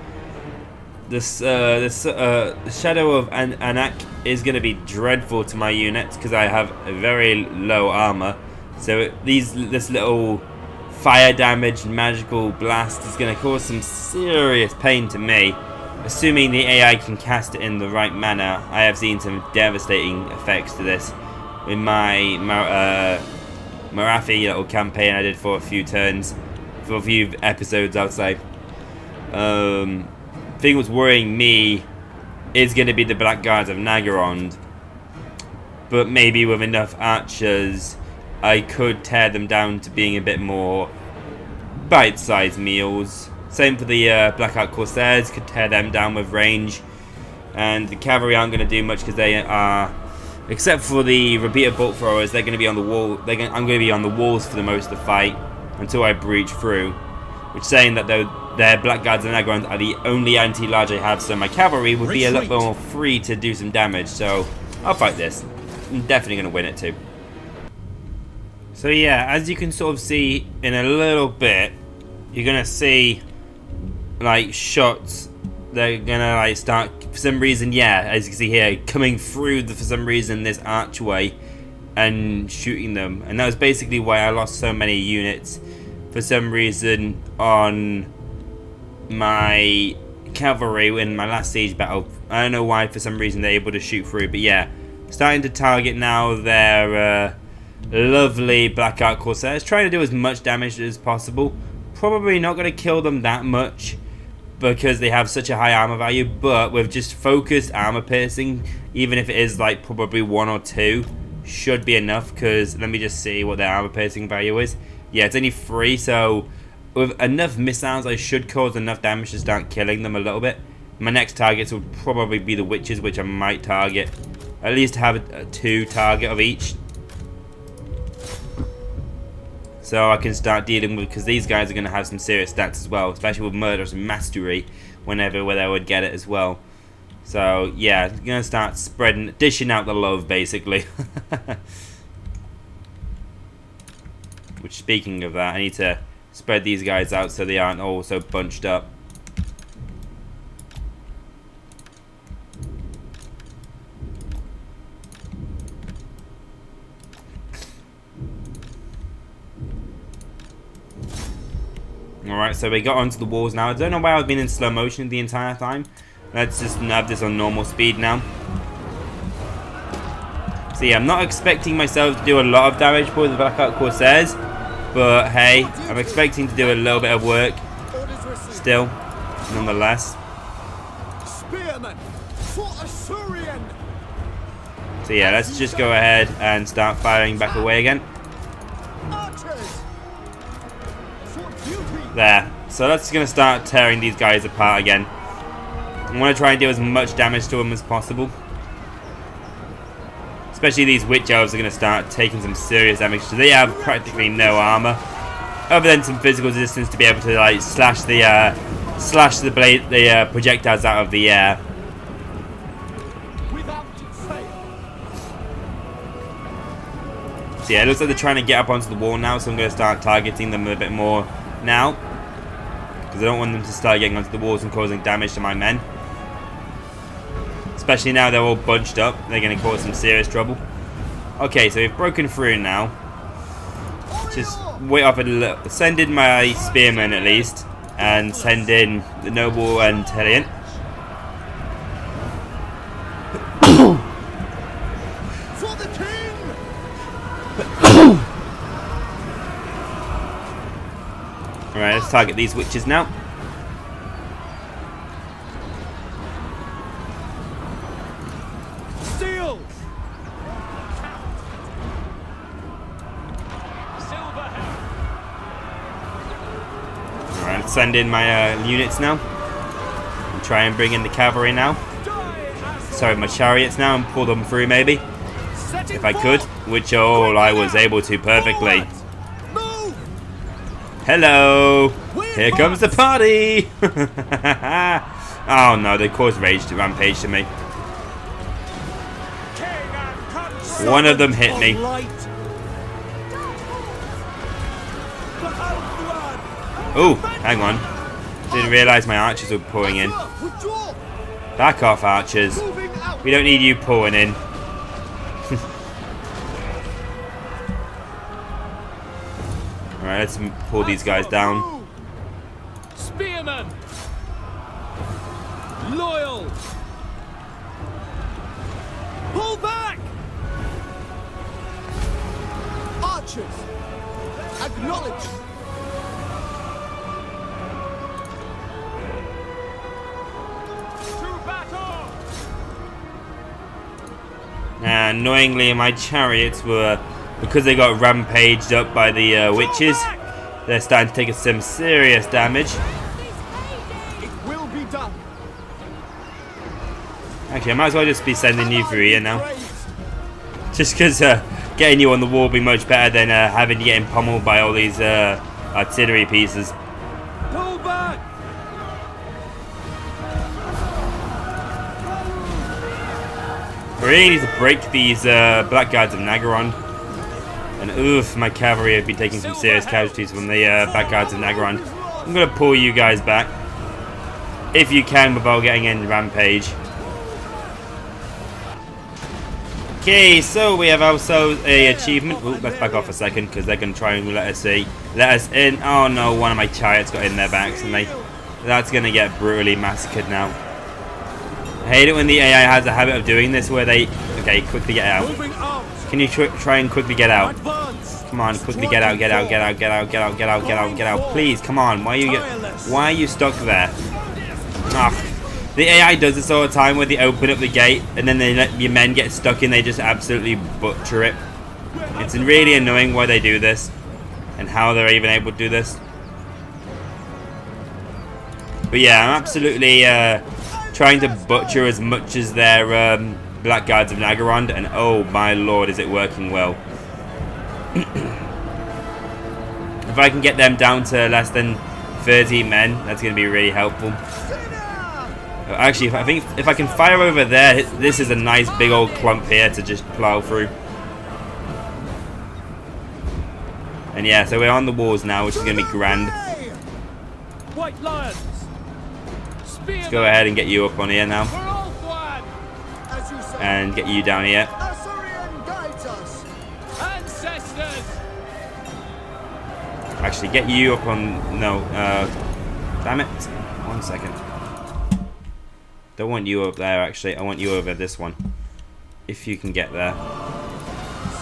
The Shadow of Anak is gonna be dreadful to my units because I have a very low armor. So this little fire damage magical blast is gonna cause some serious pain to me. Assuming the AI can cast it in the right manner, I have seen some devastating effects to this in my Marathi little campaign I did for a few turns, for a few episodes outside. Thing was worrying me is going to be the Black Guards of Nagorond, but maybe with enough archers I could tear them down to being a bit more bite-sized meals. Same for the Blackheart Corsairs, could tear them down with range, and the cavalry aren't going to do much because they are, except for the repeated bolt throwers, they're going to be on the wall. I'm going to be on the walls for the most of the fight until I breach through. Which, saying that though their Black Guards and Nagrons are the only anti-large I have, so my cavalry would be a lot more free to do some damage. So I'll fight this. I'm definitely going to win it too. So yeah, as you can sort of see in a little bit, you're gonna see like shots. They're gonna like start for some reason. Yeah, as you can see here, coming through for some reason this archway and shooting them, and that was basically why I lost so many units for some reason on my cavalry in my last siege battle. I don't know why, for some reason they're able to shoot through, but yeah, starting to target now their lovely Black Ark Corsairs, trying to do as much damage as possible. Probably not going to kill them that much because they have such a high armor value, but with just focused armor piercing, even if it is like probably 1 or 2, should be enough. Because let me just see what their armor piercing value is. Yeah, it's only 3, so with enough missiles I should cause enough damage to start killing them a little bit. My next targets will probably be the witches, which I might target. At least have a 2 target of each, so I can start dealing with, because these guys are going to have some serious stats as well, especially with Murderous Mastery whenever I would get it as well. So yeah, I'm going to start dishing out the love basically. Which, speaking of that, I need to spread these guys out so they aren't all so bunched up. Alright, so we got onto the walls now. I don't know why I've been in slow motion the entire time. Let's just have this on normal speed now. So yeah, I'm not expecting myself to do a lot of damage for the Black Ark Corsairs, but hey, I'm expecting to do a little bit of work still, nonetheless. Spearmen for Assyrian. So yeah, let's just go ahead and start firing back away again. Archers for duty. There. So that's going to start tearing these guys apart again. I want to try and do as much damage to them as possible. Especially these witch elves are going to start taking some serious damage, so they have practically no armor, other than some physical resistance to be able to like slash the projectiles out of the air. Without fail. So yeah, it looks like they're trying to get up onto the wall now, so I'm going to start targeting them a bit more now, because I don't want them to start getting onto the walls and causing damage to my men. Especially now they're all bunched up, they're going to cause some serious trouble. Okay, so we've broken through now. Just wait off a little, send in my spearmen at least, and send in the noble and Tyrion. For the king. Alright, let's target these witches now. Steel. Alright, let's send in my units now. And try and bring in the cavalry now. Sorry, my chariots now, and pull them through maybe, if I could, which all I was able to perfectly. Move. Hello! Here comes the party! Oh no, they caused rampage to me. One of them hit me. Oh, hang on. Didn't realise my archers were pouring in. Back off, archers. We don't need you pouring in. Alright, let's pull these guys down. Spearmen. Loyal. Pull back. Archers. Acknowledge. To battle. Annoyingly, my chariots were, because they got rampaged up by the witches, they're starting to take some serious damage. It will be done. Actually, I might as well just be sending you through here now. Just because getting you on the wall will be much better than having you getting pummeled by all these artillery pieces. Pull back. We really need to break these Blackguards of Nagaron. And oof, my cavalry have been taking some serious casualties from the back guards of Nagaron. I'm going to pull you guys back, if you can, without getting in rampage. Okay, so we have ourselves a achievement. Oh, let's back off a second, because they're going to try and let us in. Oh no, one of my chariots got in there by accident. That's going to get brutally massacred now. I hate it when the AI has a habit of doing this, where they... Okay, quickly get out. Can you try and quickly get out? Come on, quickly get out, get out, get out, get out, get out, get out, get out, get out. Please, come on. Why are you stuck there? Ah. The AI does this all the time, where they open up the gate and then they let your men get stuck in. They just absolutely butcher it. It's really annoying why they do this and how they're even able to do this. But yeah, I'm absolutely trying to butcher as much as their Black Guards of Nagaron, and oh my lord, is it working well. If I can get them down to less than 30 men, that's going to be really helpful. Actually, I think if I can fire over there, this is a nice big old clump here to just plow through. And yeah, so we're on the walls now, which is going to be grand. White lions. Let's go ahead and get you up on here now. And get you down here. Actually, get you up on... No, damn it. 1 second. Don't want you up there, actually. I want you over this one. If you can get there.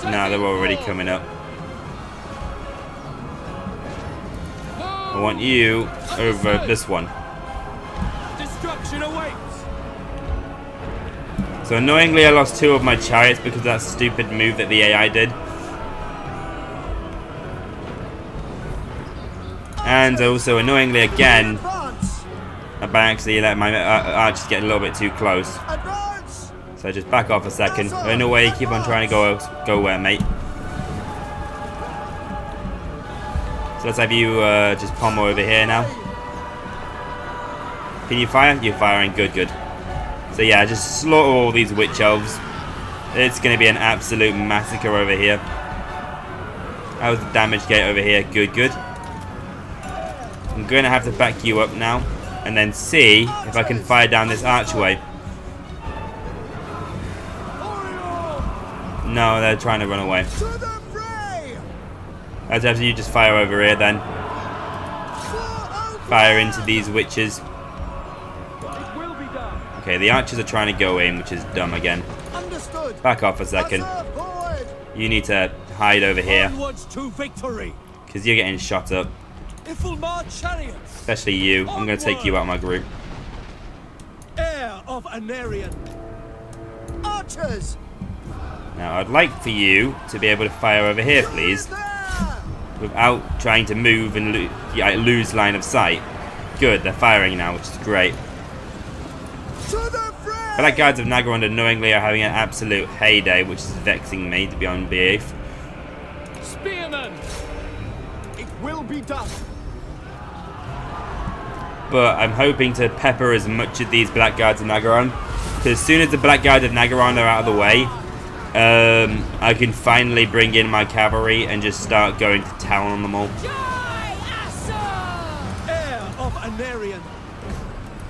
No, they're already coming up. I want you over this one. Destruction awaits. So annoyingly, I lost 2 of my chariots because of that stupid move that the AI did. And also, annoyingly again, by accident, let my archers get a little bit too close. So just back off a second. No way, keep on trying to go where, mate. So let's have you just pommel over here now. Can you fire? You're firing. Good, good. So yeah, just slaughter all these witch elves. It's going to be an absolute massacre over here. How's the damage gate over here? Good, good. I'm going to have to back you up now, and then see if I can fire down this archway. No, they're trying to run away. Let's have you just fire over here then. Fire into these witches. Okay, the archers are trying to go in, which is dumb again. Back off a second. You need to hide over here, because you're getting shot up. Especially you. I'm going to take you out of my group. Heir of Anarian. Archers. Now, I'd like for you to be able to fire over here, please, without trying to move and lose line of sight. Good, they're firing now, which is great. Black Guards of Nagaron unknowingly are having an absolute heyday, which is vexing me, to be on belief. Spearmen. It will be done. But I'm hoping to pepper as much of these Black Guards of Nagaron, because as soon as the Black Guards of Nagaron are out of the way, I can finally bring in my cavalry and just start going to town on them all.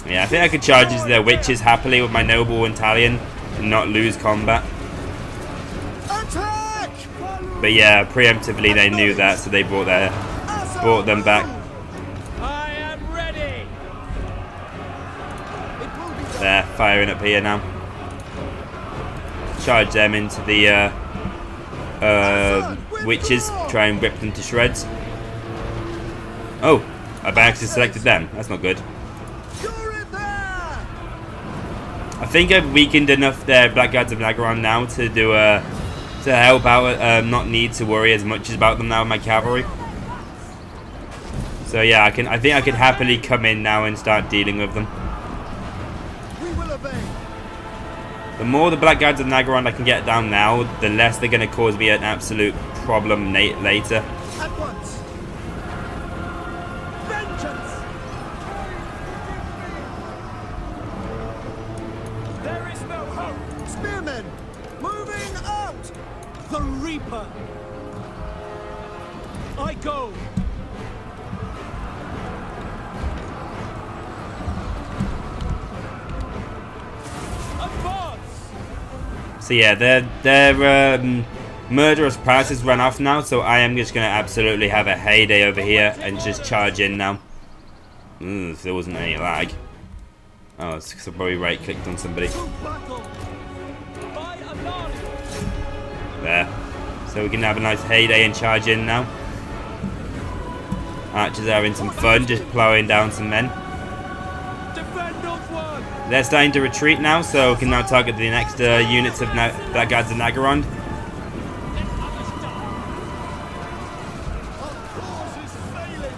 Yeah, I think I could charge into their witches happily with my noble Italian and not lose combat. But yeah, preemptively they knew that, so they brought them back. I am ready. They're firing up here now. Charge them into the witches, try and rip them to shreds. Oh, I've actually selected them. That's not good. I think I've weakened enough their Black Guards of Nagaron now to do to help out, not need to worry as much about them now with my cavalry. So yeah, I think I could happily come in now and start dealing with them. The more the Black Guards of Nagaron I can get down now, the less they're going to cause me an absolute problem later. At once. Vengeance. There is no hope. Spearmen, moving out. The Reaper. I go. Advance. So yeah, their murderous prices run off now, so I am just going to absolutely have a heyday over here and just charge in now. If there wasn't any lag. Oh, it's because I probably right-clicked on somebody. To battle. By Allways. There. So we can have a nice heyday and charge in now. Archers are having some fun, just plowing down some men. Defend North one. They're starting to retreat now, so we can now target the next units of that guards of Nagaron. Alastar. Our cause is failing.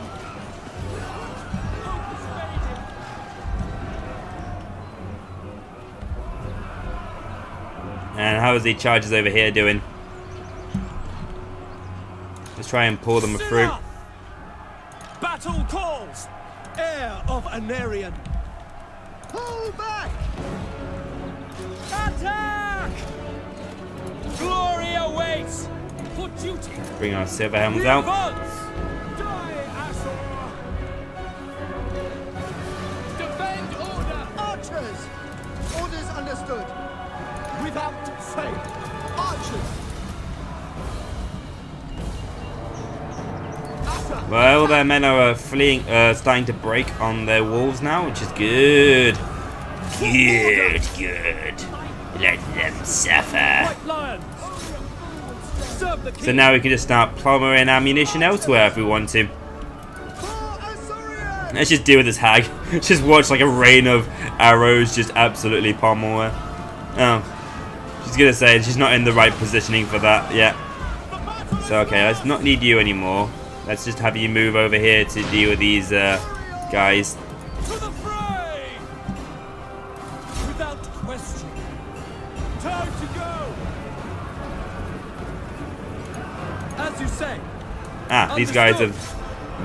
And how is the chargers over here doing? Let's try and pull them through. Battle calls. Heir of Anarian. Pull back. Attack. Glory awaits. For duty. Bring our silver helms out. Advance. Die, Asor. Defend order. Archers! Orders understood. Without fail. Archers! Well, their men are fleeing, starting to break on their walls now, which is good. Good. Let them suffer. White lions. Serve the king. So now we can just start plowing ammunition elsewhere if we want to. Let's just deal with this hag. Just watch like a rain of arrows just absolutely pommel her. Oh, she's gonna say she's not in the right positioning for that yet. So okay, let's not need you anymore. Let's just have you move over here to deal with these guys. To the fray. Without question. Time to go. As you say. Ah, these guys have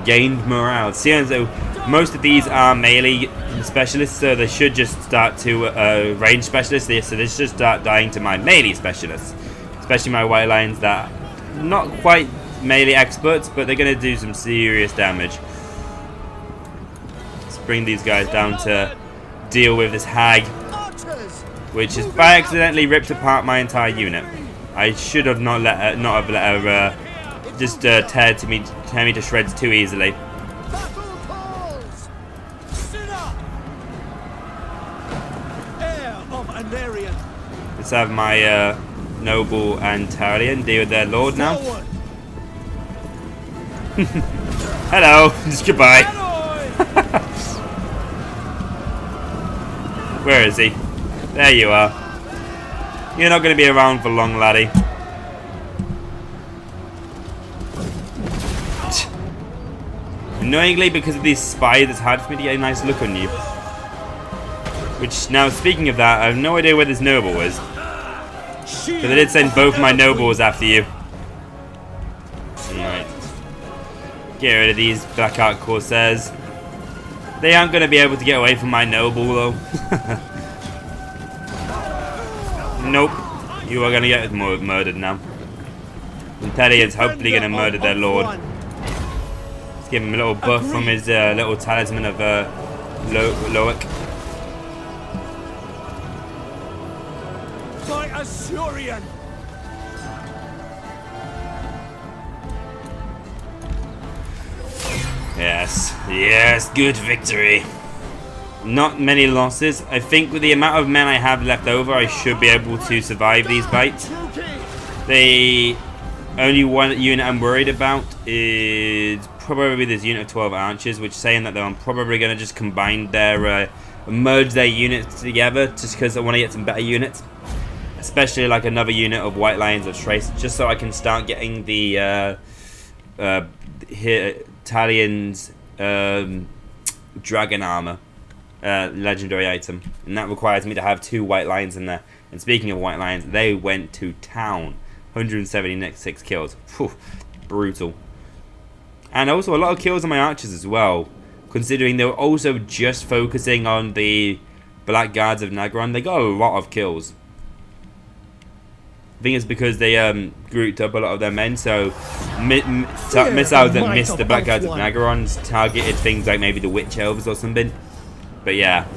gained morale. See, and so most of these are melee specialists, so they should just start to range specialists. So they should start dying to my melee specialists, especially my white lions that are not quite melee experts, but they're going to do some serious damage. Let's bring these guys down to deal with this hag, which has by accidentally ripped apart my entire unit. I should have not let her just tear me to shreds too easily. Battle calls! Sit up. Heir of Anarian. Let's have my noble and Tyrion deal with their lord now. Forward. Hello, just goodbye. Alloy. Where is he? There you are. You're not going to be around for long, laddie. Annoyingly, because of these spies, it's hard for me to get a nice look on you. Which, now speaking of that, I have no idea where this noble is. Because I did send both my nobles after you. Right. Get rid of these Black Ark Corsairs. They aren't going to be able to get away from my noble, though. Nope. You are going to get murdered now. And Tyrions hopefully going to murder their lord. Let's give him a little buff from his little talisman of Loic. By Asurian. Yes, good victory. Not many losses. I think with the amount of men I have left over, I should be able to survive these bites. The only one unit I'm worried about is probably this unit of 12 archers, which is saying that I'm probably going to just combine their, merge their units together, just because I want to get some better units. Especially like another unit of white lions or trace, just so I can start getting the Italians dragon armor legendary item, and that requires me to have 2 white lions in there. And speaking of white lions, they went to town. 176 kills. Whew, brutal. And also a lot of kills on my archers as well, considering they were also just focusing on the Black Guards of Nagaron. They got a lot of kills. I think it's because they grouped up a lot of their men, so missiles that missed the Black Guards of Nagarons targeted things like maybe the Witch Elves or something. But yeah.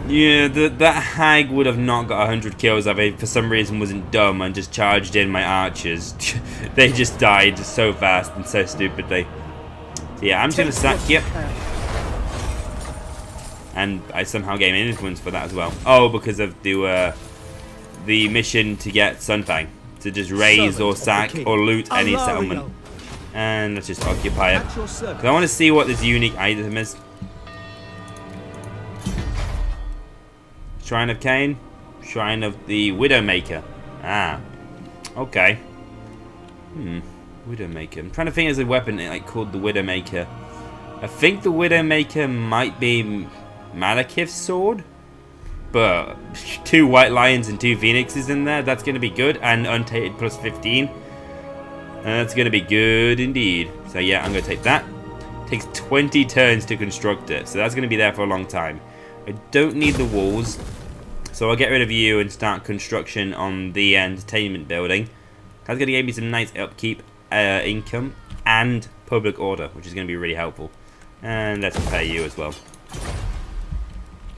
Yeah, that hag would have not got 100 kills if I for some reason wasn't dumb and just charged in my archers. They just died so fast and so stupidly. So yeah, I'm just gonna sack. Yep. And I somehow gain influence for that as well. Oh, because of the mission to get Sunfang. To just raise or sack or loot any settlement. And let's just occupy it. Because I want to see what this unique item is. Shrine of Cain. Shrine of the Widowmaker. Ah. Okay. Widowmaker. I'm trying to think of a weapon like called the Widowmaker. I think the Widowmaker might be Malekith's sword, but 2 white lions and 2 phoenixes in there, that's going to be good, and untainted plus 15, that's going to be good indeed. So yeah, I'm going to take that. It takes 20 turns to construct it, so that's going to be there for a long time. I don't need the walls, so I'll get rid of you and start construction on the entertainment building. That's going to give me some nice upkeep, income, and public order, which is going to be really helpful. And let's pay you as well.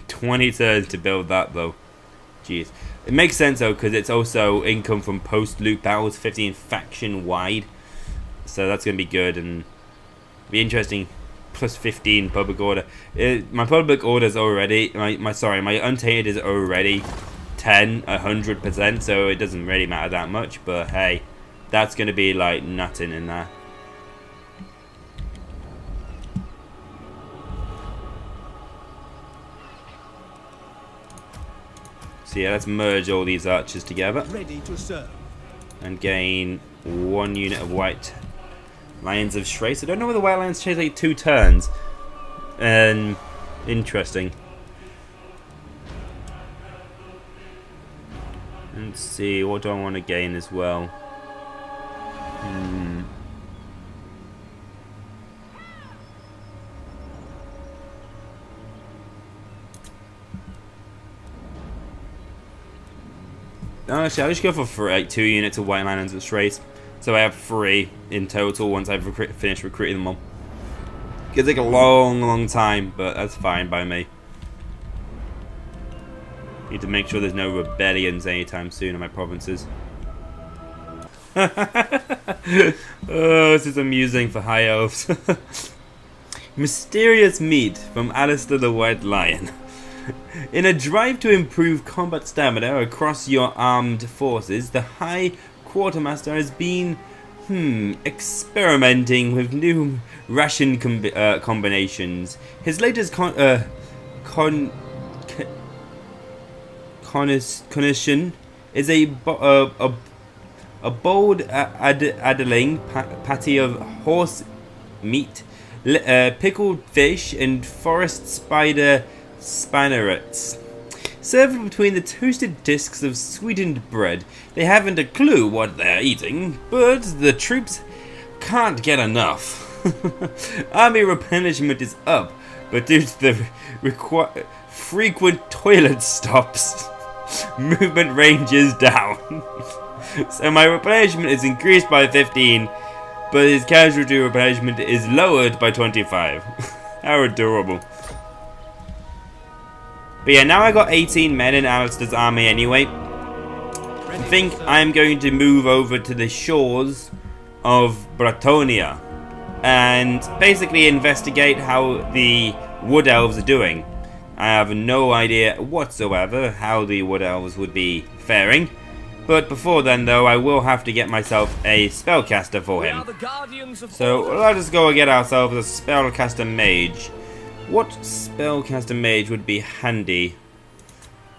20 turns to build that though. Jeez. It makes sense though, because it's also income from post-loot battles, 15 faction wide. So that's going to be good and be interesting. Plus 15 public order. My public order is already, my untainted is already 100%, so it doesn't really matter that much. But hey, that's going to be like nothing in there. So yeah, let's merge all these archers together. Ready to serve. And gain 1 unit of white lions of Shrace. I don't know whether white lions take like 2 turns. Interesting. Let's see, what do I want to gain as well? Actually, I'll just go for like 2 units of white lions of Shrace. So I have 3 in total once I've finished recruiting them all. It'll take a long time, but that's fine by me. Need to make sure there's no rebellions anytime soon in my provinces. Oh, this is amusing for high elves. Mysterious meat from Alastar the White Lion. In a drive to improve combat stamina across your armed forces, the High Quartermaster has been experimenting with new ration combinations. His latest cognition is a bold addling patty of horse meat, pickled fish, and forest spider spinnerets. Served between the toasted discs of sweetened bread. They haven't a clue what they're eating, but the troops can't get enough. Army replenishment is up, but due to the frequent toilet stops, movement range is down. So my replenishment is increased by 15, but his casualty replenishment is lowered by 25. How adorable. But yeah, now I got 18 men in Alastar's army anyway. I think I'm going to move over to the shores of Bretonia and basically investigate how the Wood Elves are doing. I have no idea whatsoever how the Wood Elves would be faring. But before then though, I will have to get myself a spellcaster for him. So let us go and get ourselves a spellcaster mage. What spellcaster mage would be handy?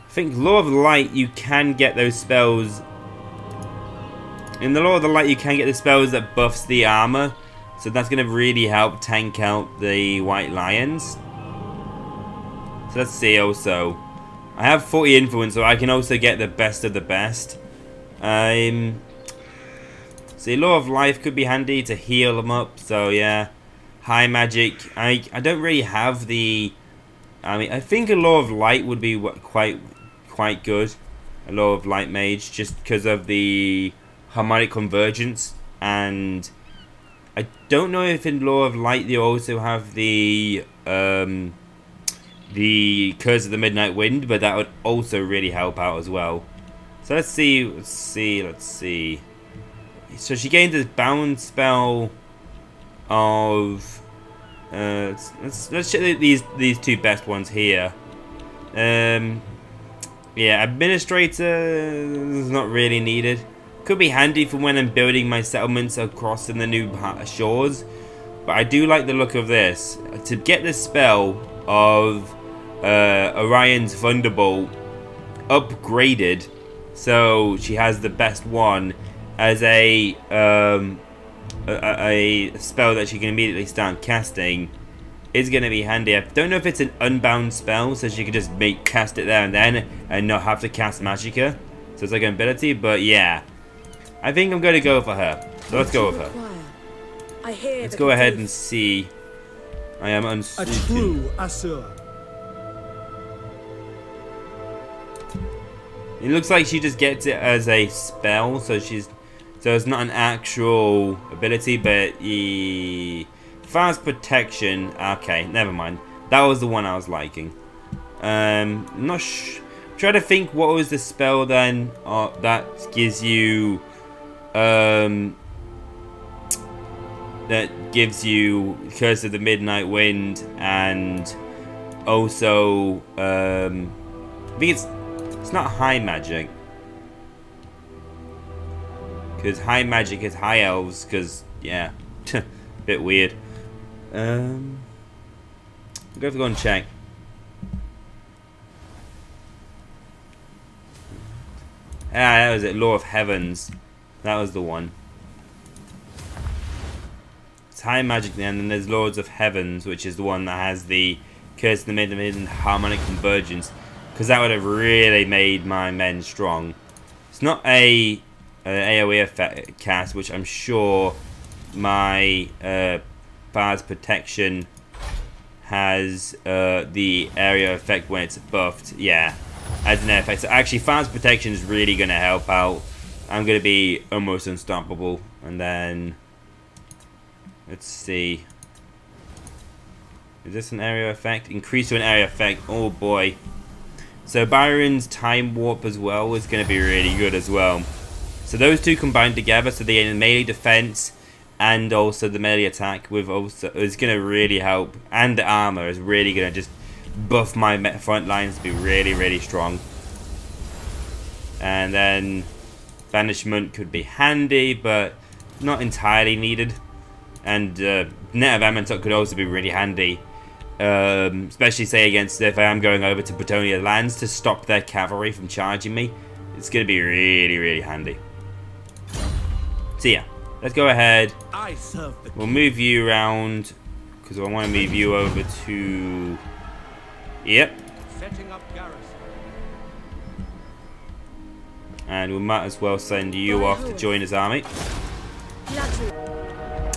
I think Law of Light, you can get those spells. In the Law of the Light, you can get the spells that buffs the armor. So that's going to really help tank out the White Lions. So let's see also. I have 40 influence, so I can also get the best of the best. See, Law of Life could be handy to heal them up, so yeah. High magic. I don't really have the. I mean, I think a Law of Light would be quite good. a Law of Light mage, just because of the harmonic convergence. And I don't know if in Law of Light they also have the Curse of the Midnight Wind, but that would also really help out as well. So let's see. So she gained this bound spell of let's check these two best ones here. Yeah, Administrator is not really needed. Could be handy for when I'm building my settlements across in the new shores, but I do like the look of this. To get the spell of Orion's Thunderbolt upgraded, so she has the best one as a spell that she can immediately start casting, is going to be handy. I don't know if it's an unbound spell, so she can just cast it there and then and not have to cast Magicka. So it's like an ability, but yeah. I think I'm going to go for her. So let's go with her. Let's go ahead and see. I am A unsuited. true Asur. It looks like she just gets it as a spell, so it's not an actual ability, but fast protection. Okay, never mind. That was the one I was liking. Not try to think what was the spell then that gives you Curse of the Midnight Wind, and also I think it's not high magic, because high magic is high elves, because yeah. Bit weird. I'm gonna have to go and check. That was it. Law of Heavens. That was the one. It's high magic then, and there's Lords of Heavens, which is the one that has the Curse of the Midnight and harmonic convergence, because that would have really made my men strong. It's not a AoE effect cast, which I'm sure my Fast Protection has the area effect when it's buffed. Yeah, as an effect. So actually, Fast Protection is really going to help out. I'm going to be almost unstoppable. And then let's see. Is this an area effect? Increase to an area effect. Oh boy. So Byron's Time Warp as well is going to be really good as well. So those two combined together, so the melee defense and also the melee attack with also is going to really help, and the armor is really going to just buff my front lines to be really, really strong. And then Banishment could be handy, but not entirely needed. And Net of Amentot could also be really handy, especially say against if I am going over to Bretonia lands to stop their cavalry from charging me. It's going to be really, really handy. So yeah, let's go ahead. I serve the We'll move you around, because I want to move you over to... Yep. setting up garrison. And we might as well send you off to join his army.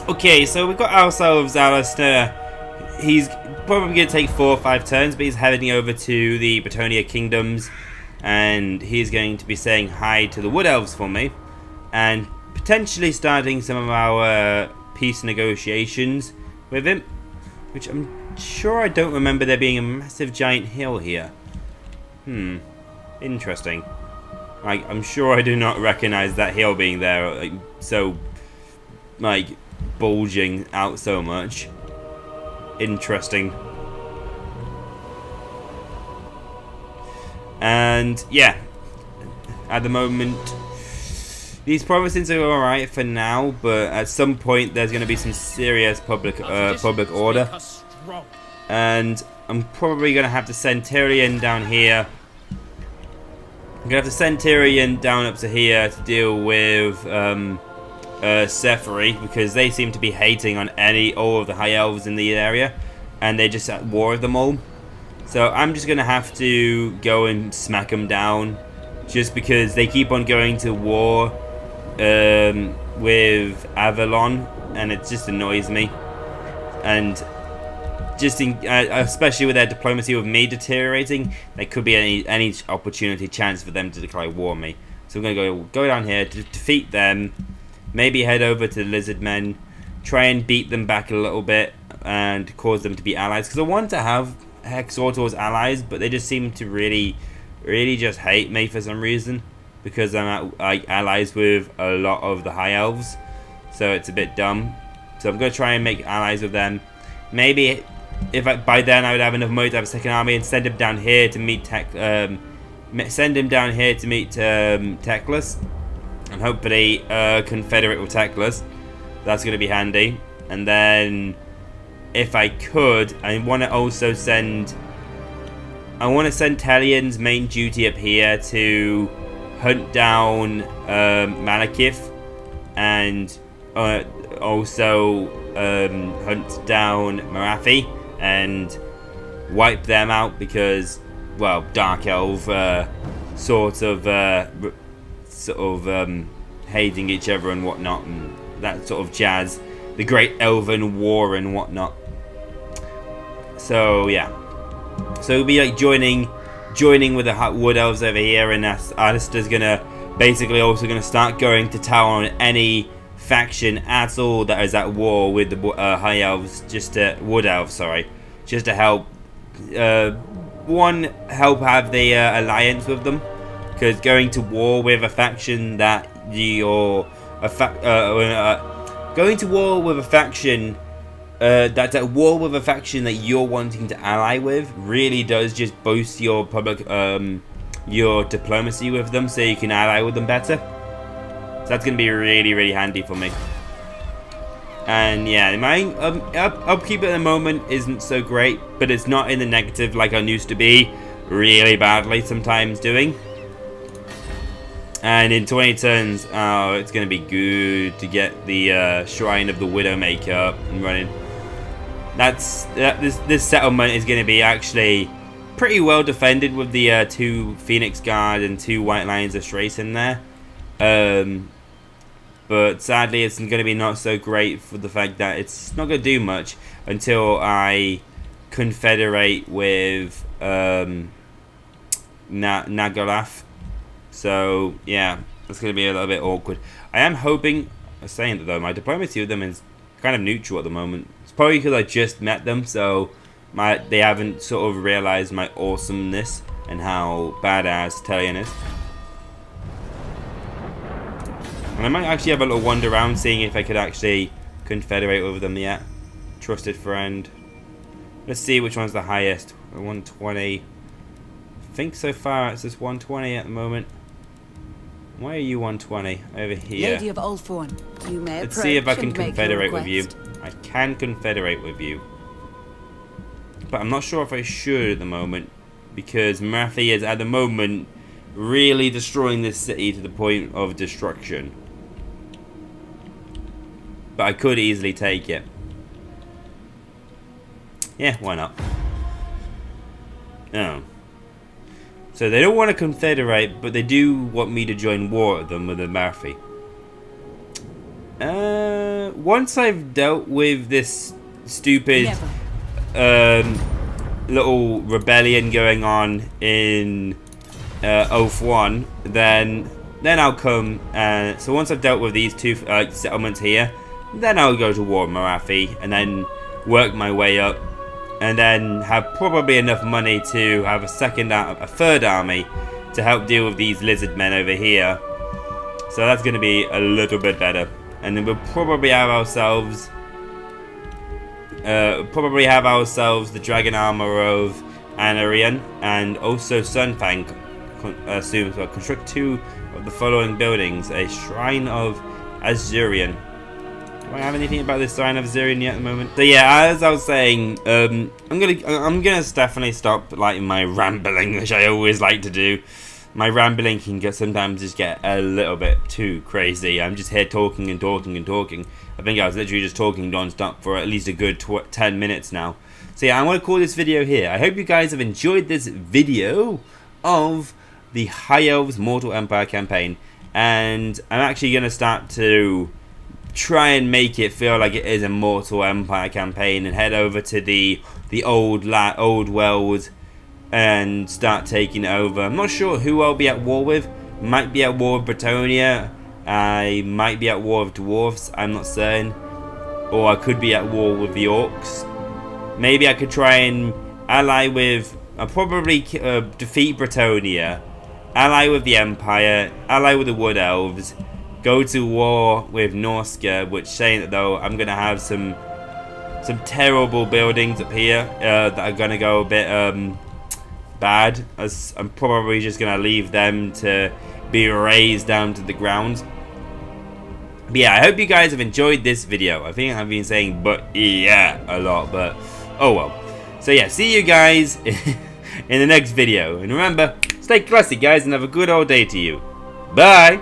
Okay, so we've got ourselves Alastar. He's probably going to take 4 or 5 turns, but he's heading over to the Bretonia Kingdoms. And he's going to be saying hi to the Wood Elves for me. And potentially starting some of our peace negotiations with him. Which I'm sure I don't remember there being a massive giant hill here. Interesting. I'm sure I do not recognize that hill being there, like, so, like, bulging out so much. Interesting. And, yeah, at the moment, these provinces are alright for now, but at some point there's going to be some serious public order. And I'm probably going to have to send Tyrion down here. I'm going to have to send Tyrion down up to here to deal with Sephiri, because they seem to be hating on all of the high elves in the area, and they're just at war with them all. So I'm just going to have to go and smack them down, just because they keep on going to war with Avalon, and it just annoys me. And just in, especially with their diplomacy with me deteriorating, there could be any opportunity chance for them to declare war on me. So we're gonna go down here to defeat them, maybe head over to the lizard men, try and beat them back a little bit, and cause them to be allies. Because I want to have Hexortor as allies, but they just seem to really just hate me for some reason, because I'm allies with a lot of the High Elves, so it's a bit dumb. So I'm gonna try and make allies with them. Maybe by then I would have enough money to have a second army and send him down here to meet Teclis, and hopefully confederate with Teclis. That's gonna be handy. And then, if I could, I want to also send. I want to send Tyrions' main duty up here to hunt down Malekith, and also hunt down Marathi and wipe them out, because, well, Dark Elf sort of hating each other and whatnot, and that sort of jazz, the Great Elven War and whatnot. So yeah, so we'll be like joining with the Wood Elves over here, and Alastar's gonna basically also gonna start going to town on any faction at all that is at war with the High Elves, Wood Elves, sorry, just to help help have the alliance with them, because going to war with a faction that going to war with a faction that's at war with a faction that you're wanting to ally with really does just boost your your diplomacy with them, so you can ally with them better. So that's going to be really handy for me. And yeah, my upkeep at the moment isn't so great, but it's not in the negative like I used to be really badly sometimes doing. And in 20 turns, oh, it's going to be good to get the Shrine of the Widowmaker up and running. This settlement is going to be actually pretty well defended with the 2 Phoenix Guard and 2 White Lions of Strace in there. But sadly, it's going to be not so great for the fact that it's not going to do much until I confederate with Nagolaf. So yeah, it's going to be a little bit awkward. I am hoping, saying that though, my diplomacy with them is kind of neutral at the moment. It's probably because I just met them, so they haven't sort of realized my awesomeness and how badass Tyrion is. And I might actually have a little wander around, seeing if I could actually confederate with them yet. Trusted friend. Let's see which one's the highest. 120. I think so far it's just 120 at the moment. Why are you 120? Over here. Lady of Ulthorn, you may Let's see if I can approach and make confederate your with you. request. I can confederate with you. But I'm not sure if I should at the moment, because Marathi is at the moment really destroying this city to the point of destruction. But I could easily take it. Yeah, why not? Oh. So they don't want to confederate, but they do want me to join war with them with the Marathi. Once I've dealt with this stupid little rebellion going on in Oath 1, then I'll come. So once I've dealt with these 2 settlements here, then I'll go to war with Marathi and then work my way up, and then have probably enough money to have a third army to help deal with these lizard men over here. So that's going to be a little bit better, and then we'll probably have ourselves the dragon armor of Anarian, and also Sunfang. Soon, so I'll construct 2 of the following buildings: a Shrine of Azurian. Do I have anything about this Shrine of Azurian yet at the moment? So yeah, as I was saying, I'm gonna definitely stop like my rambling, which I always like to do. My rambling can sometimes just get a little bit too crazy. I'm just here talking and talking and talking. I think I was literally just talking non-stop for at least a good 10 minutes now. So yeah, I want to call this video here. I hope you guys have enjoyed this video of the High Elves Mortal Empire campaign, and I'm actually going to start to try and make it feel like it is a Mortal Empire campaign and head over to the old world and start taking it over. I'm not sure who I'll be at war with. Might be at war with Bretonia. I might be at war with dwarves. I'm not certain. Or I could be at war with the orcs. Maybe I could try and ally with... I'll probably defeat Bretonia. Ally with the Empire. Ally with the Wood Elves. Go to war with Norska, which saying that though, I'm going to have some terrible buildings up here that are going to go a bit bad. As I'm probably just going to leave them to be razed down to the ground. But yeah, I hope you guys have enjoyed this video. I think I've been saying but yeah a lot, but oh well. So yeah, see you guys in the next video. And remember, stay classy guys and have a good old day to you. Bye!